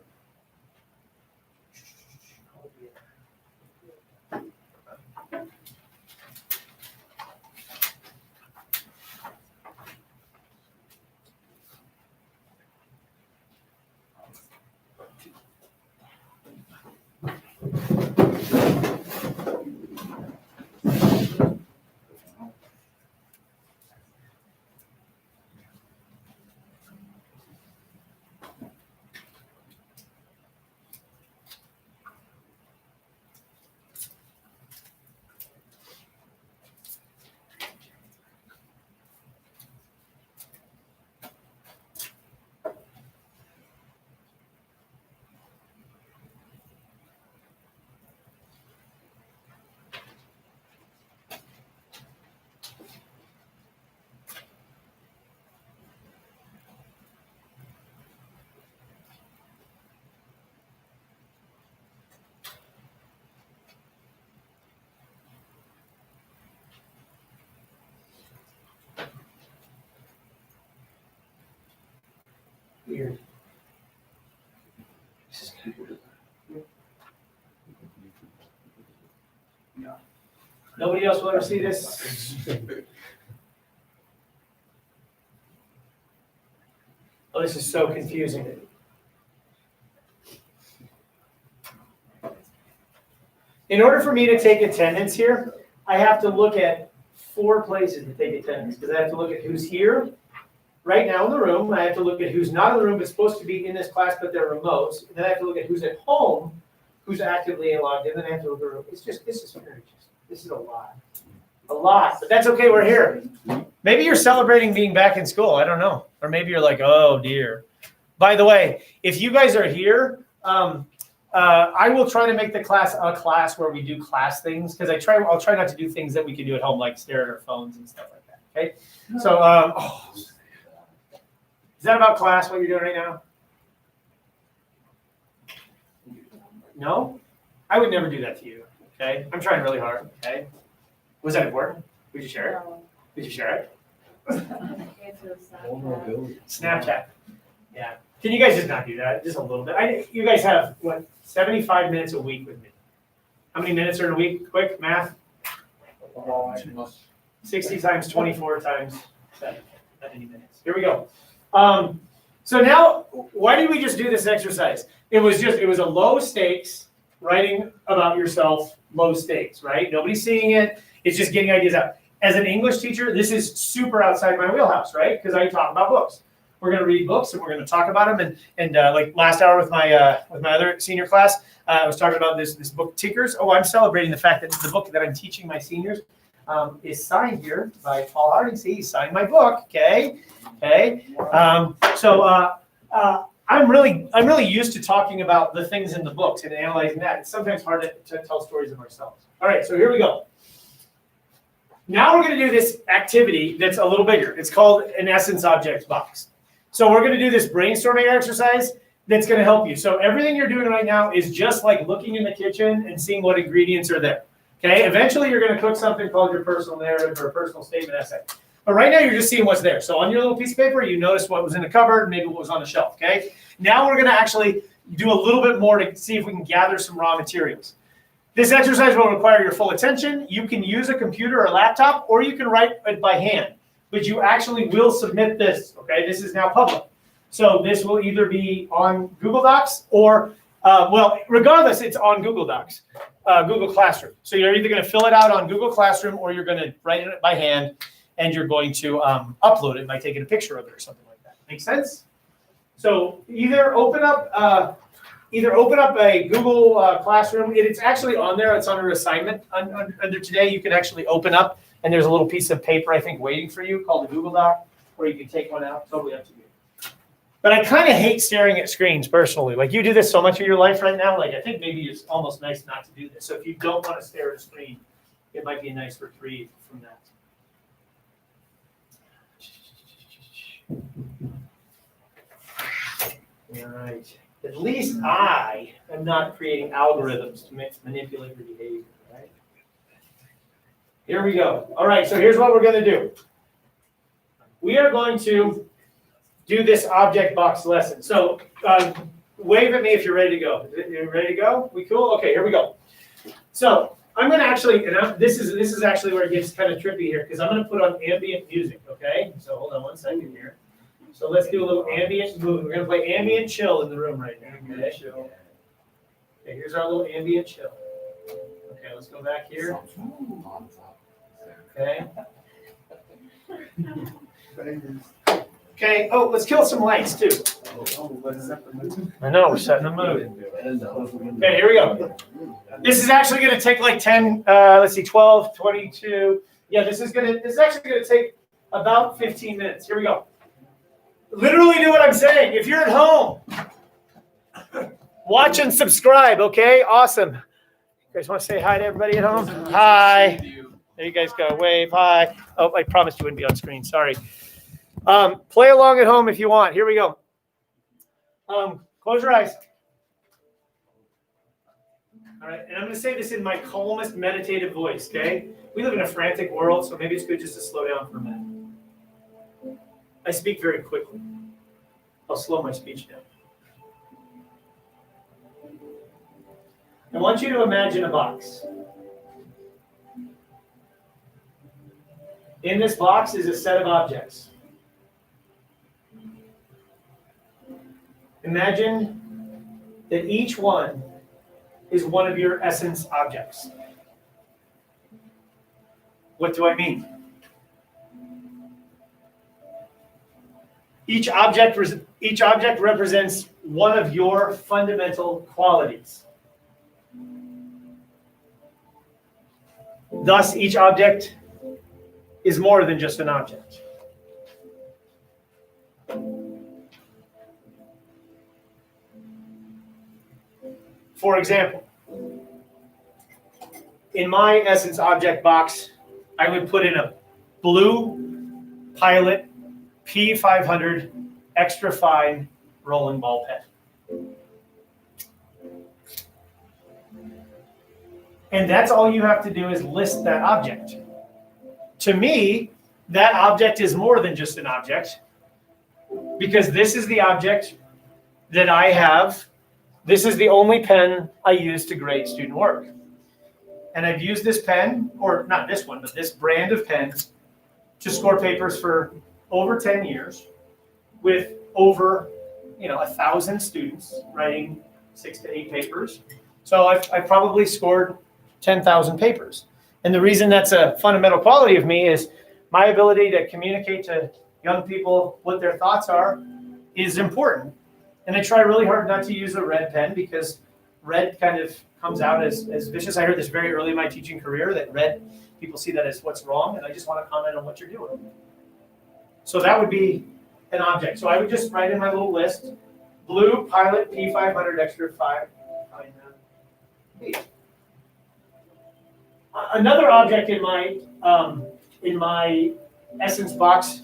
Weird. Nobody else will ever see this? Oh, this is so confusing. In order for me to take attendance here, I have to look at 4 places to take attendance, because I have to look at who's here right now in the room. I have to look at who's not in the room but supposed to be in this class, but they're remote. And then I have to look at who's at home, who's actively logged in. Then I have to look at this is very this is a lot. But that's okay, we're here. Maybe you're celebrating being back in school. I don't know. Or maybe you're like, oh dear. By the way, if you guys are here, I will try to make the class a class where we do class things, because I'll try not to do things that we can do at home, like stare at our phones and stuff like that. Okay. So is that about class, what you're doing right now? No? I would never do that to you. Okay. I'm trying really hard. Okay. Was that important? Would you share it? Did you share it? Snapchat. Yeah. Can you guys just not do that? Just a little bit. You guys have, what, 75 minutes a week with me. How many minutes are in a week? Quick math. 60 times 24 times 7. 70 minutes. Here we go. So now, why did we just do this exercise? It was a low stakes, writing about yourself, low stakes, right? Nobody's seeing it. It's just getting ideas out. As an English teacher, this is super outside my wheelhouse, right? Because I talk about books. We're going to read books and we're going to talk about them. And like last hour with my other senior class, I was talking about this book, Tinkers. Oh, I'm celebrating the fact that the book that I'm teaching my seniors is signed here by Paul Harding. See, he signed my book. Okay. I'm really used to talking about the things in the books and analyzing that. It's sometimes hard to tell stories of ourselves. All right, so here we go. Now we're going to do this activity that's a little bigger. It's called an essence objects box. So we're going to do this brainstorming exercise that's going to help you. So everything you're doing right now is just like looking in the kitchen and seeing what ingredients are there. Okay, eventually you're going to cook something called your personal narrative or a personal statement essay. But right now you're just seeing what's there. So on your little piece of paper, you notice what was in the cupboard, maybe what was on the shelf. Okay, now we're going to actually do a little bit more to see if we can gather some raw materials. This exercise will require your full attention. You can use a computer or laptop, or you can write it by hand. But you actually will submit this, okay? This is now public. So this will either be on Google Docs or, regardless, it's on Google Docs, Google Classroom. So you're either going to fill it out on Google Classroom or you're going to write it by hand, and you're going to upload it by taking a picture of it or something like that. Make sense? So either open up a Google Classroom. It's actually on there. It's under assignment. Under today, you can actually open up, and there's a little piece of paper, I think, waiting for you called a Google Doc, or you can take one out. Totally up to you. But I kind of hate staring at screens personally. Like, you do this so much of your life right now. Like, I think maybe it's almost nice not to do this. So if you don't want to stare at a screen, it might be a nice reprieve from that. All right. at least I am not creating algorithms to manipulate your behavior, right? Here we go. All right, so here's what we're going to do. We are going to do this object box lesson. So wave at me if you're ready to go. You ready to go? We cool? Okay, here we go. So I'm going to actually, and this is actually where it gets kind of trippy here, because I'm going to put on ambient music, okay? So hold on one second here. So let's do a little ambient movement. We're going to play ambient chill in the room right now. Okay, okay, here's our little ambient chill. Okay, let's go back here. Okay. Okay, oh, let's kill some lights too. I know, we're setting the mood. Okay, here we go. This is actually going to take like 10, let's see, 12, 22. Yeah, this is actually going to take about 15 minutes. Here we go. Literally do what I'm saying. If you're at home, watch and subscribe, okay? Awesome. You guys want to say hi to everybody at home? Hi. There you guys go. Wave, hi. Oh, I promised you wouldn't be on screen. Sorry. Play along at home if you want. Here we go. Close your eyes. All right, and I'm going to say this in my calmest meditative voice, okay? We live in a frantic world, so maybe it's good just to slow down for a minute. I speak very quickly. I'll slow my speech down. I want you to imagine a box. In this box is a set of objects. Imagine that each one is one of your essence objects. What do I mean? Each object represents one of your fundamental qualities. Thus, each object is more than just an object. For example, in my essence object box, I would put in a blue Pilot P500 extra fine rolling ball pen. And that's all you have to do is list that object. To me, that object is more than just an object, because this is the object that I have. This is the only pen I use to grade student work. And I've used this pen, or not this one, but this brand of pens to score papers for over 10 years with over 1,000 students writing 6 to 8 papers. So I've probably scored 10,000 papers. And the reason that's a fundamental quality of me is my ability to communicate to young people what their thoughts are is important. And I try really hard not to use a red pen, because red kind of comes out as vicious. I heard this very early in my teaching career, that red, people see that as what's wrong, and I just want to comment on what you're doing. So that would be an object. So I would just write in my little list, blue Pilot P500 extra fine. Another object in my essence box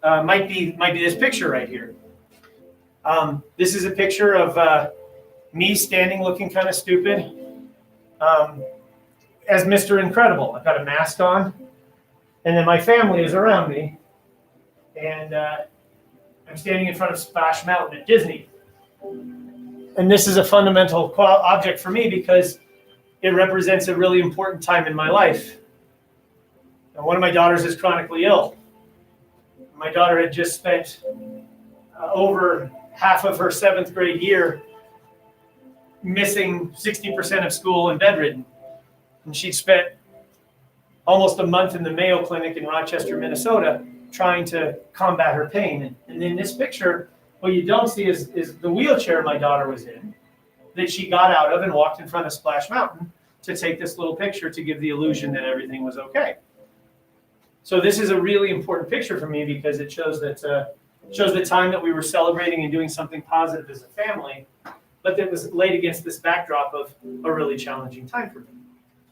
might be this picture right here. This is a picture of me standing looking kind of stupid as Mr. Incredible. I've got a mask on, and then my family is around me, and I'm standing in front of Splash Mountain at Disney. And this is a fundamental object for me because it represents a really important time in my life. And one of my daughters is chronically ill. My daughter had just spent over half of her 7th grade year missing 60% of school and bedridden. And she'd spent almost a month in the Mayo Clinic in Rochester, Minnesota, trying to combat her pain. And in this picture, what you don't see is the wheelchair my daughter was in, that she got out of and walked in front of Splash Mountain to take this little picture to give the illusion that everything was okay. So this is a really important picture for me because it shows that shows the time that we were celebrating and doing something positive as a family, but that was laid against this backdrop of a really challenging time for me.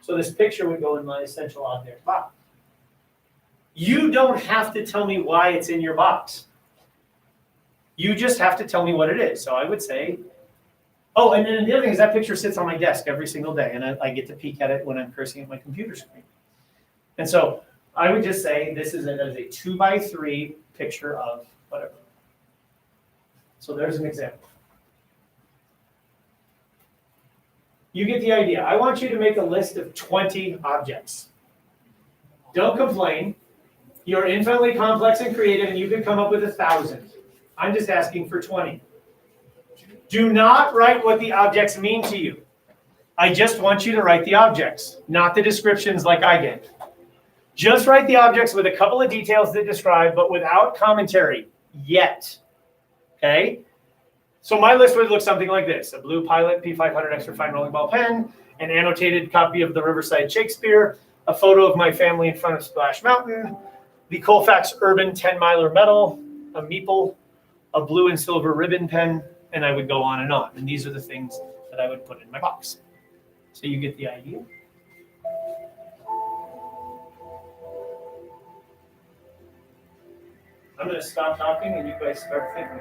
So this picture would go in my essential object box. You don't have to tell me why it's in your box. You just have to tell me what it is. So I would say, oh, and then the other thing is that picture sits on my desk every single day, and I get to peek at it when I'm cursing at my computer screen. And so I would just say this is a 2x3 picture of whatever. So there's an example. You get the idea. I want you to make a list of 20 objects. Don't complain. You're infinitely complex and creative, and you could come up with 1,000. I'm just asking for 20. Do not write what the objects mean to you. I just want you to write the objects, not the descriptions like I did. Just write the objects with a couple of details that describe, but without commentary yet. Okay? So my list would look something like this: a blue Pilot P500 extra fine rolling ball pen, an annotated copy of the Riverside Shakespeare, a photo of my family in front of Splash Mountain, the Colfax Urban 10-miler medal, a meeple, a blue and silver ribbon pen, and I would go on. And these are the things that I would put in my box. So you get the idea. I'm going to stop talking and you guys start thinking.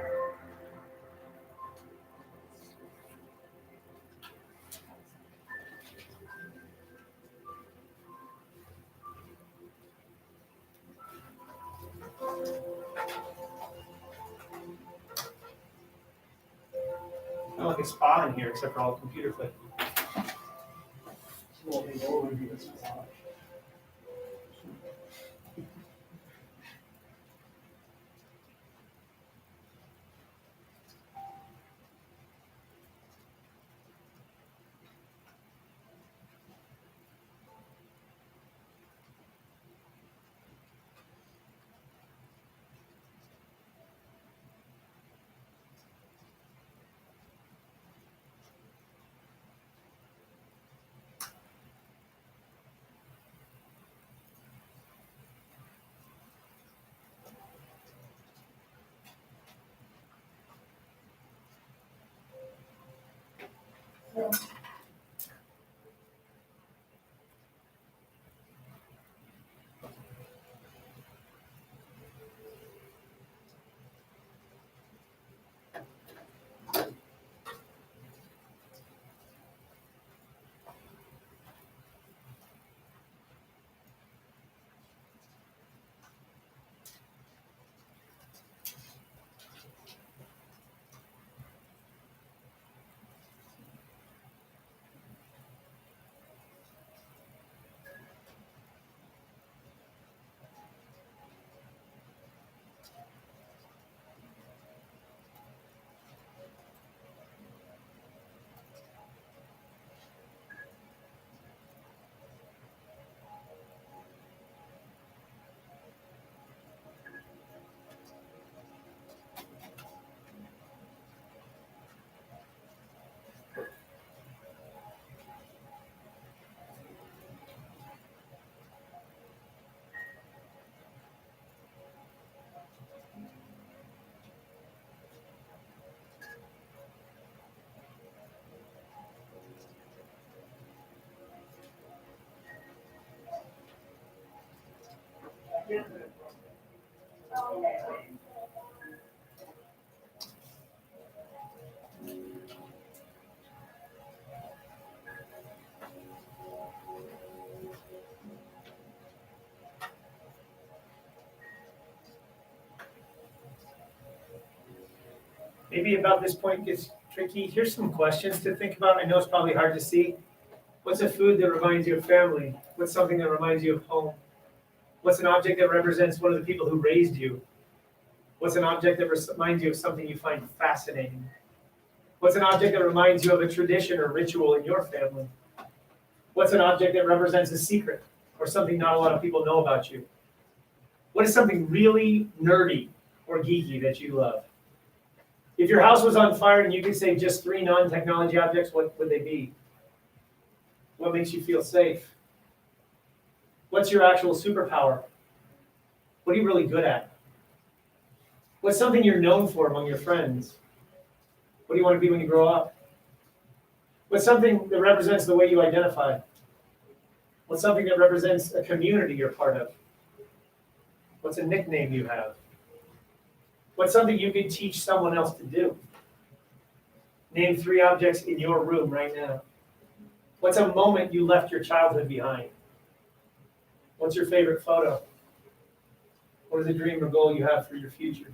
I don't like a spa in here except for all the computer clicking. Maybe about this point gets tricky. Here's some questions to think about. I know it's probably hard to see. What's a food that reminds you of family? What's something that reminds you of home? What's an object that represents one of the people who raised you? What's an object that reminds you of something you find fascinating? What's an object that reminds you of a tradition or ritual in your family? What's an object that represents a secret or something not a lot of people know about you? What is something really nerdy or geeky that you love? If your house was on fire and you could say just 3 non-technology objects, what would they be? What makes you feel safe? What's your actual superpower? What are you really good at? What's something you're known for among your friends? What do you want to be when you grow up? What's something that represents the way you identify? What's something that represents a community you're part of? What's a nickname you have? What's something you could teach someone else to do? Name 3 objects in your room right now. What's a moment you left your childhood behind? What's your favorite photo? What is a dream or goal you have for your future?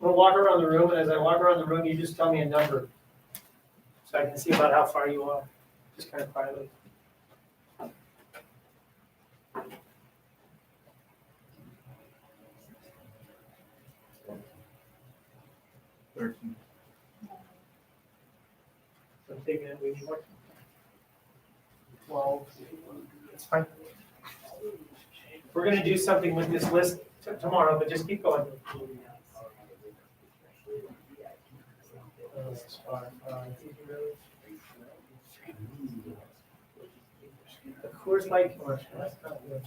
I'm gonna walk around the room, and as I walk around the room, you just tell me a number, so I can see about how far you are, just kind of quietly. $13. So I'm taking it, we need more. 12, it's fine. We're gonna do something with this list tomorrow, but just keep going. The Coors Light commercial, that's not good.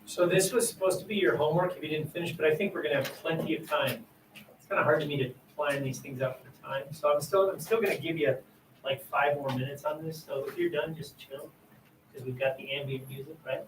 So this was supposed to be your homework if you didn't finish, but I think we're gonna have plenty of time. It's kind of hard to me to plan these things out for time, so I'm still gonna give you like 5 more minutes on this, so if you're done, just chill, because we've got the ambient music, right?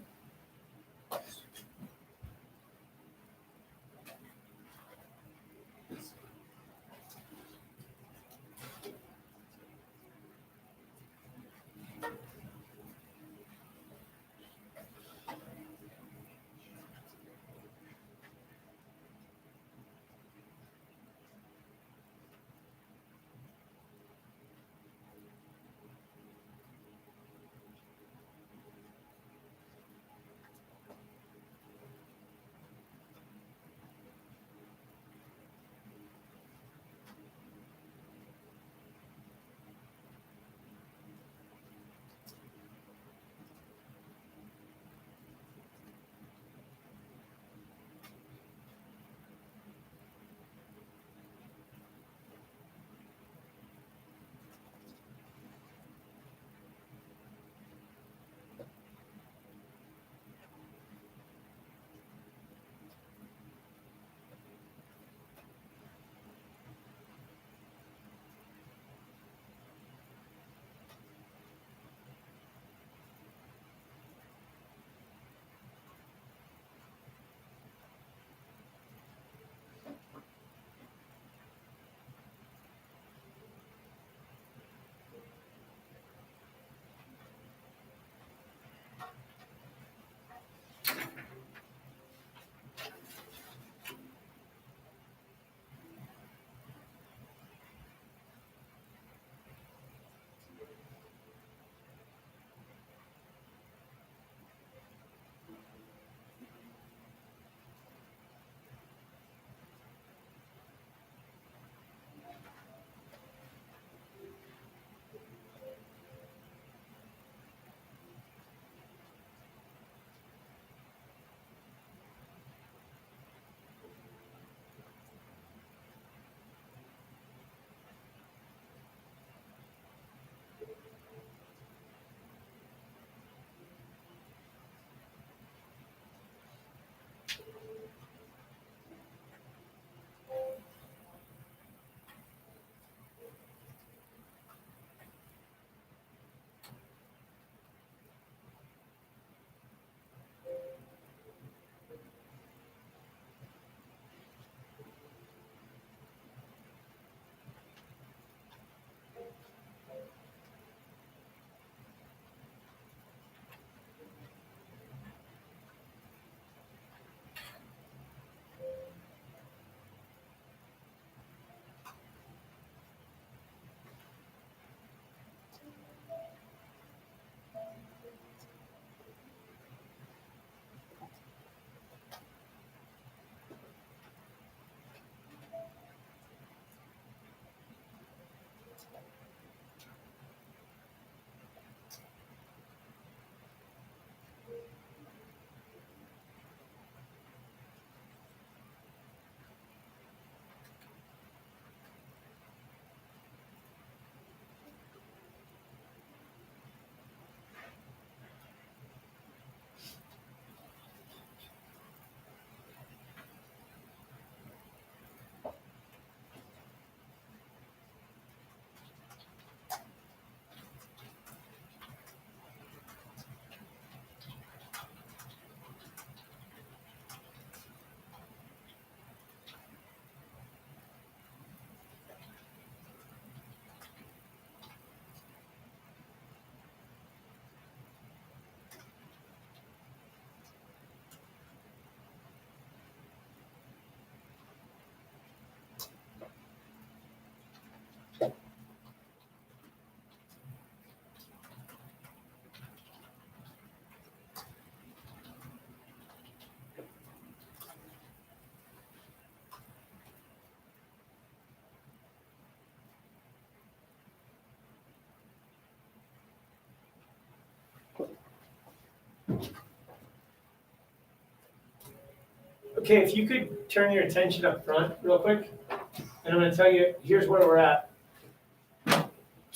Okay, if you could turn your attention up front real quick, and I'm gonna tell you, here's where we're at.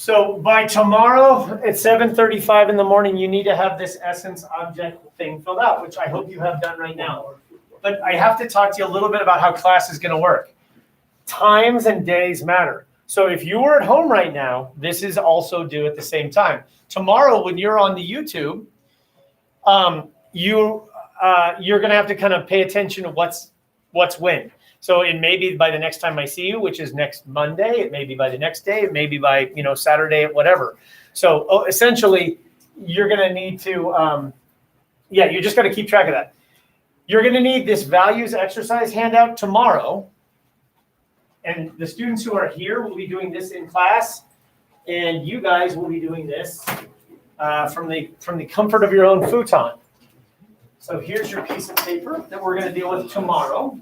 So by tomorrow at 7:35 in the morning, you need to have this Essence object thing filled out, which I hope you have done right now. But I have to talk to you a little bit about how class is going to work. Times and days matter. So if you were at home right now, this is also due at the same time. Tomorrow, when you're on the YouTube, you're going to have to kind of pay attention to what's when. So it may be by the next time I see you, which is next Monday. It may be by the next day. It may be by Saturday, whatever. So essentially, you're going to need to, you just got to keep track of that. You're going to need this values exercise handout tomorrow. And the students who are here will be doing this in class. And you guys will be doing this from the comfort of your own futon. So here's your piece of paper that we're going to deal with tomorrow.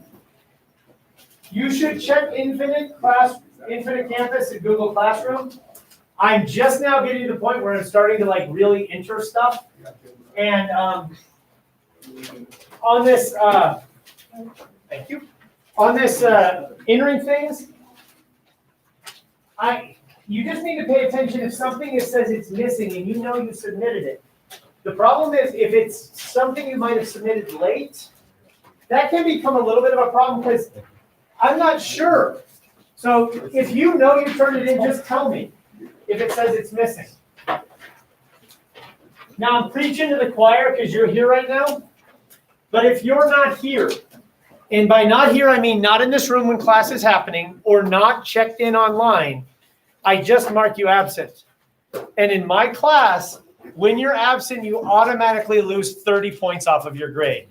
You should check Infinite Campus at Google Classroom. I'm just now getting to the point where I'm starting to really enter stuff. And on this, thank you. On this entering things, you just need to pay attention if something says it's missing and you submitted it. The problem is if it's something you might have submitted late, that can become a little bit of a problem because I'm not sure. So if you turned it in, just tell me if it says it's missing. Now I'm preaching to the choir because you're here right now. But if you're not here, and by not here, I mean not in this room when class is happening or not checked in online, I just mark you absent. And in my class, when you're absent, you automatically lose 30 points off of your grade.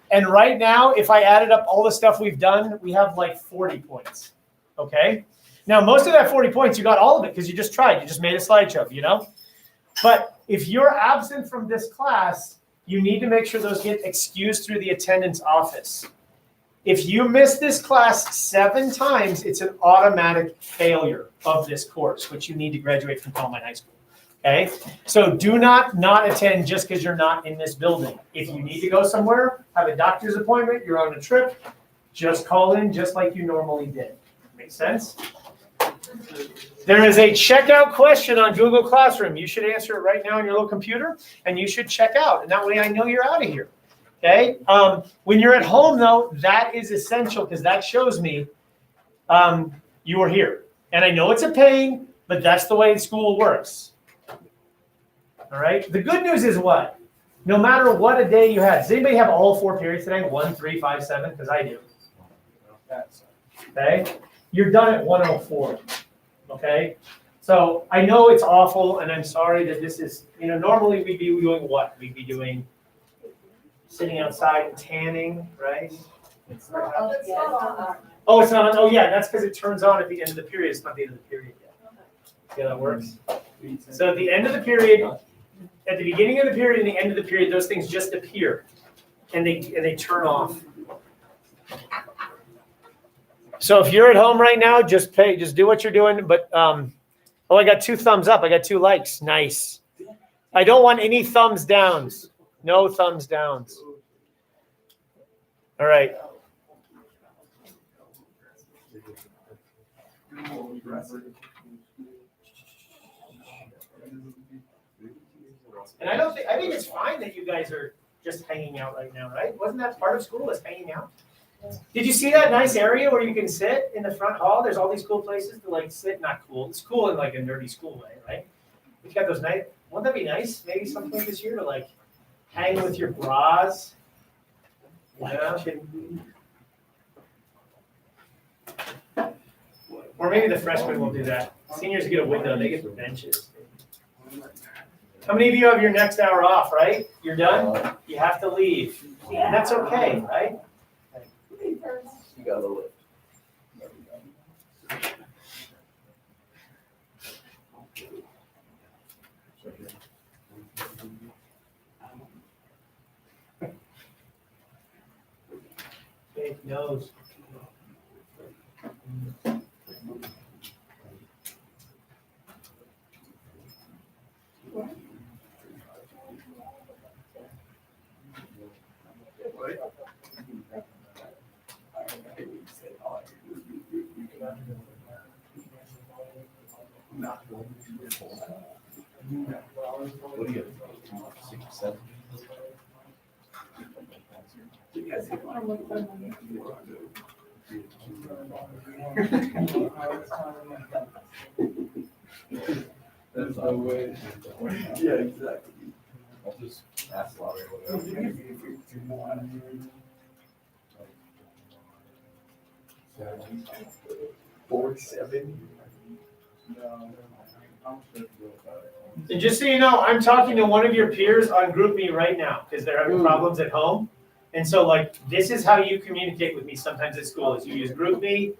And right now, if I added up all the stuff we've done, we have 40 points, okay? Now, most of that 40 points, you got all of it because you just tried. You just made a slideshow, But if you're absent from this class, you need to make sure those get excused through the attendance office. If you miss this class 7 times, it's an automatic failure of this course, which you need to graduate from Columbine High School. Okay, so do not attend just because you're not in this building. If you need to go somewhere, have a doctor's appointment, you're on a trip, just call in just like you normally did. Make sense? There is a checkout question on Google Classroom. You should answer it right now on your little computer, and you should check out. And that way I know you're out of here. Okay? When you're at home, though, that is essential because that shows me you are here. And I know it's a pain, but that's the way school works. All right. The good news is what? No matter what a day you had, does anybody have all 4 periods today? 1, 3, 5, 7? Because I do. Okay. You're done at 1:04. Okay. So I know it's awful, and I'm sorry that this is. Normally we'd be doing what? We'd be doing sitting outside and tanning, right? It's not on. Oh, it's not on. Oh, yeah. That's because it turns on at the end of the period. It's not the end of the period yet. See how that works? So at the end of the period. At the beginning of the period and the end of the period, those things just appear, and they turn off. So if you're at home right now, just do what you're doing. But I got 2 thumbs up. I got 2 likes. Nice. I don't want any thumbs downs. No thumbs downs. All right. And I think it's fine that you guys are just hanging out right now, right? Wasn't that part of school, is hanging out? Did you see that nice area where you can sit in the front hall? There's all these cool places to sit. Not cool. It's cool in a nerdy school way, right? You got those nice. Wouldn't that be nice? Maybe sometime this year to hang with your bras. Yeah. Or maybe the freshmen will do that. Seniors get a window. They get the benches. How many of you have your next hour off, right? You're done? You have to leave. And that's okay, right? You got a lift. Fake nose. What do you have? 6, 7? There's no way. Yeah, exactly. I'll just ask Laurie whatever. 47. And just so you know, I'm talking to one of your peers on GroupMe right now because they're having problems at home. And so like, this is how you communicate with me sometimes at school is you use GroupMe,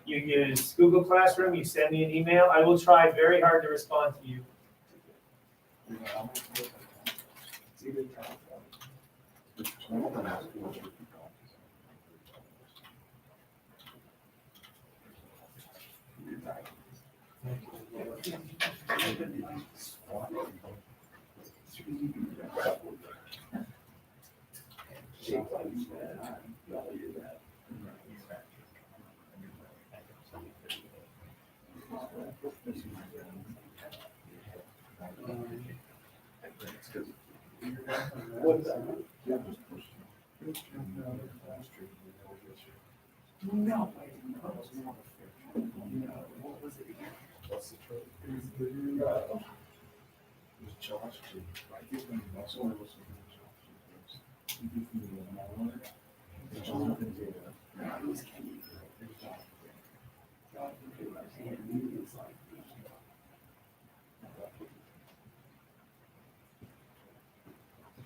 you use Google Classroom, you send me an email. I will try very hard to respond to you.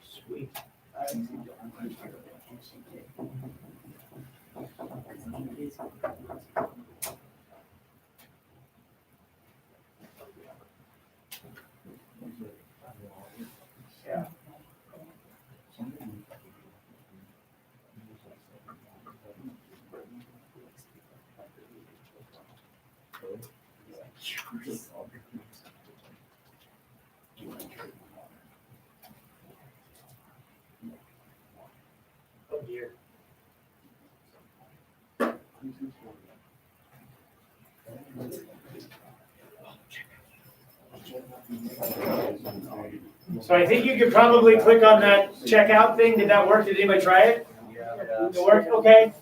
Sweet. Oh dear. So I think you could probably click on that checkout thing. Did that work? Did anybody try it? It worked? Okay.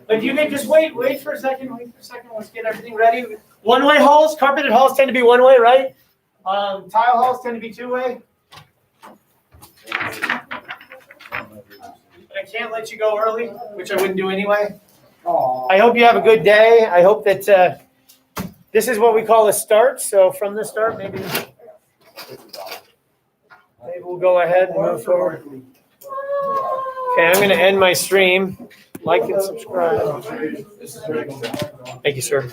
If you could just wait for a second, let's get everything ready. One-way halls, carpeted halls tend to be one-way, right? Tile halls tend to be two-way. I can't let you go early, which I wouldn't do anyway. I hope you have a good day. I hope that this is what we call a start. So from the start, maybe we'll go ahead and move forward. Okay, I'm going to end my stream. Like and subscribe. Thank you, sir.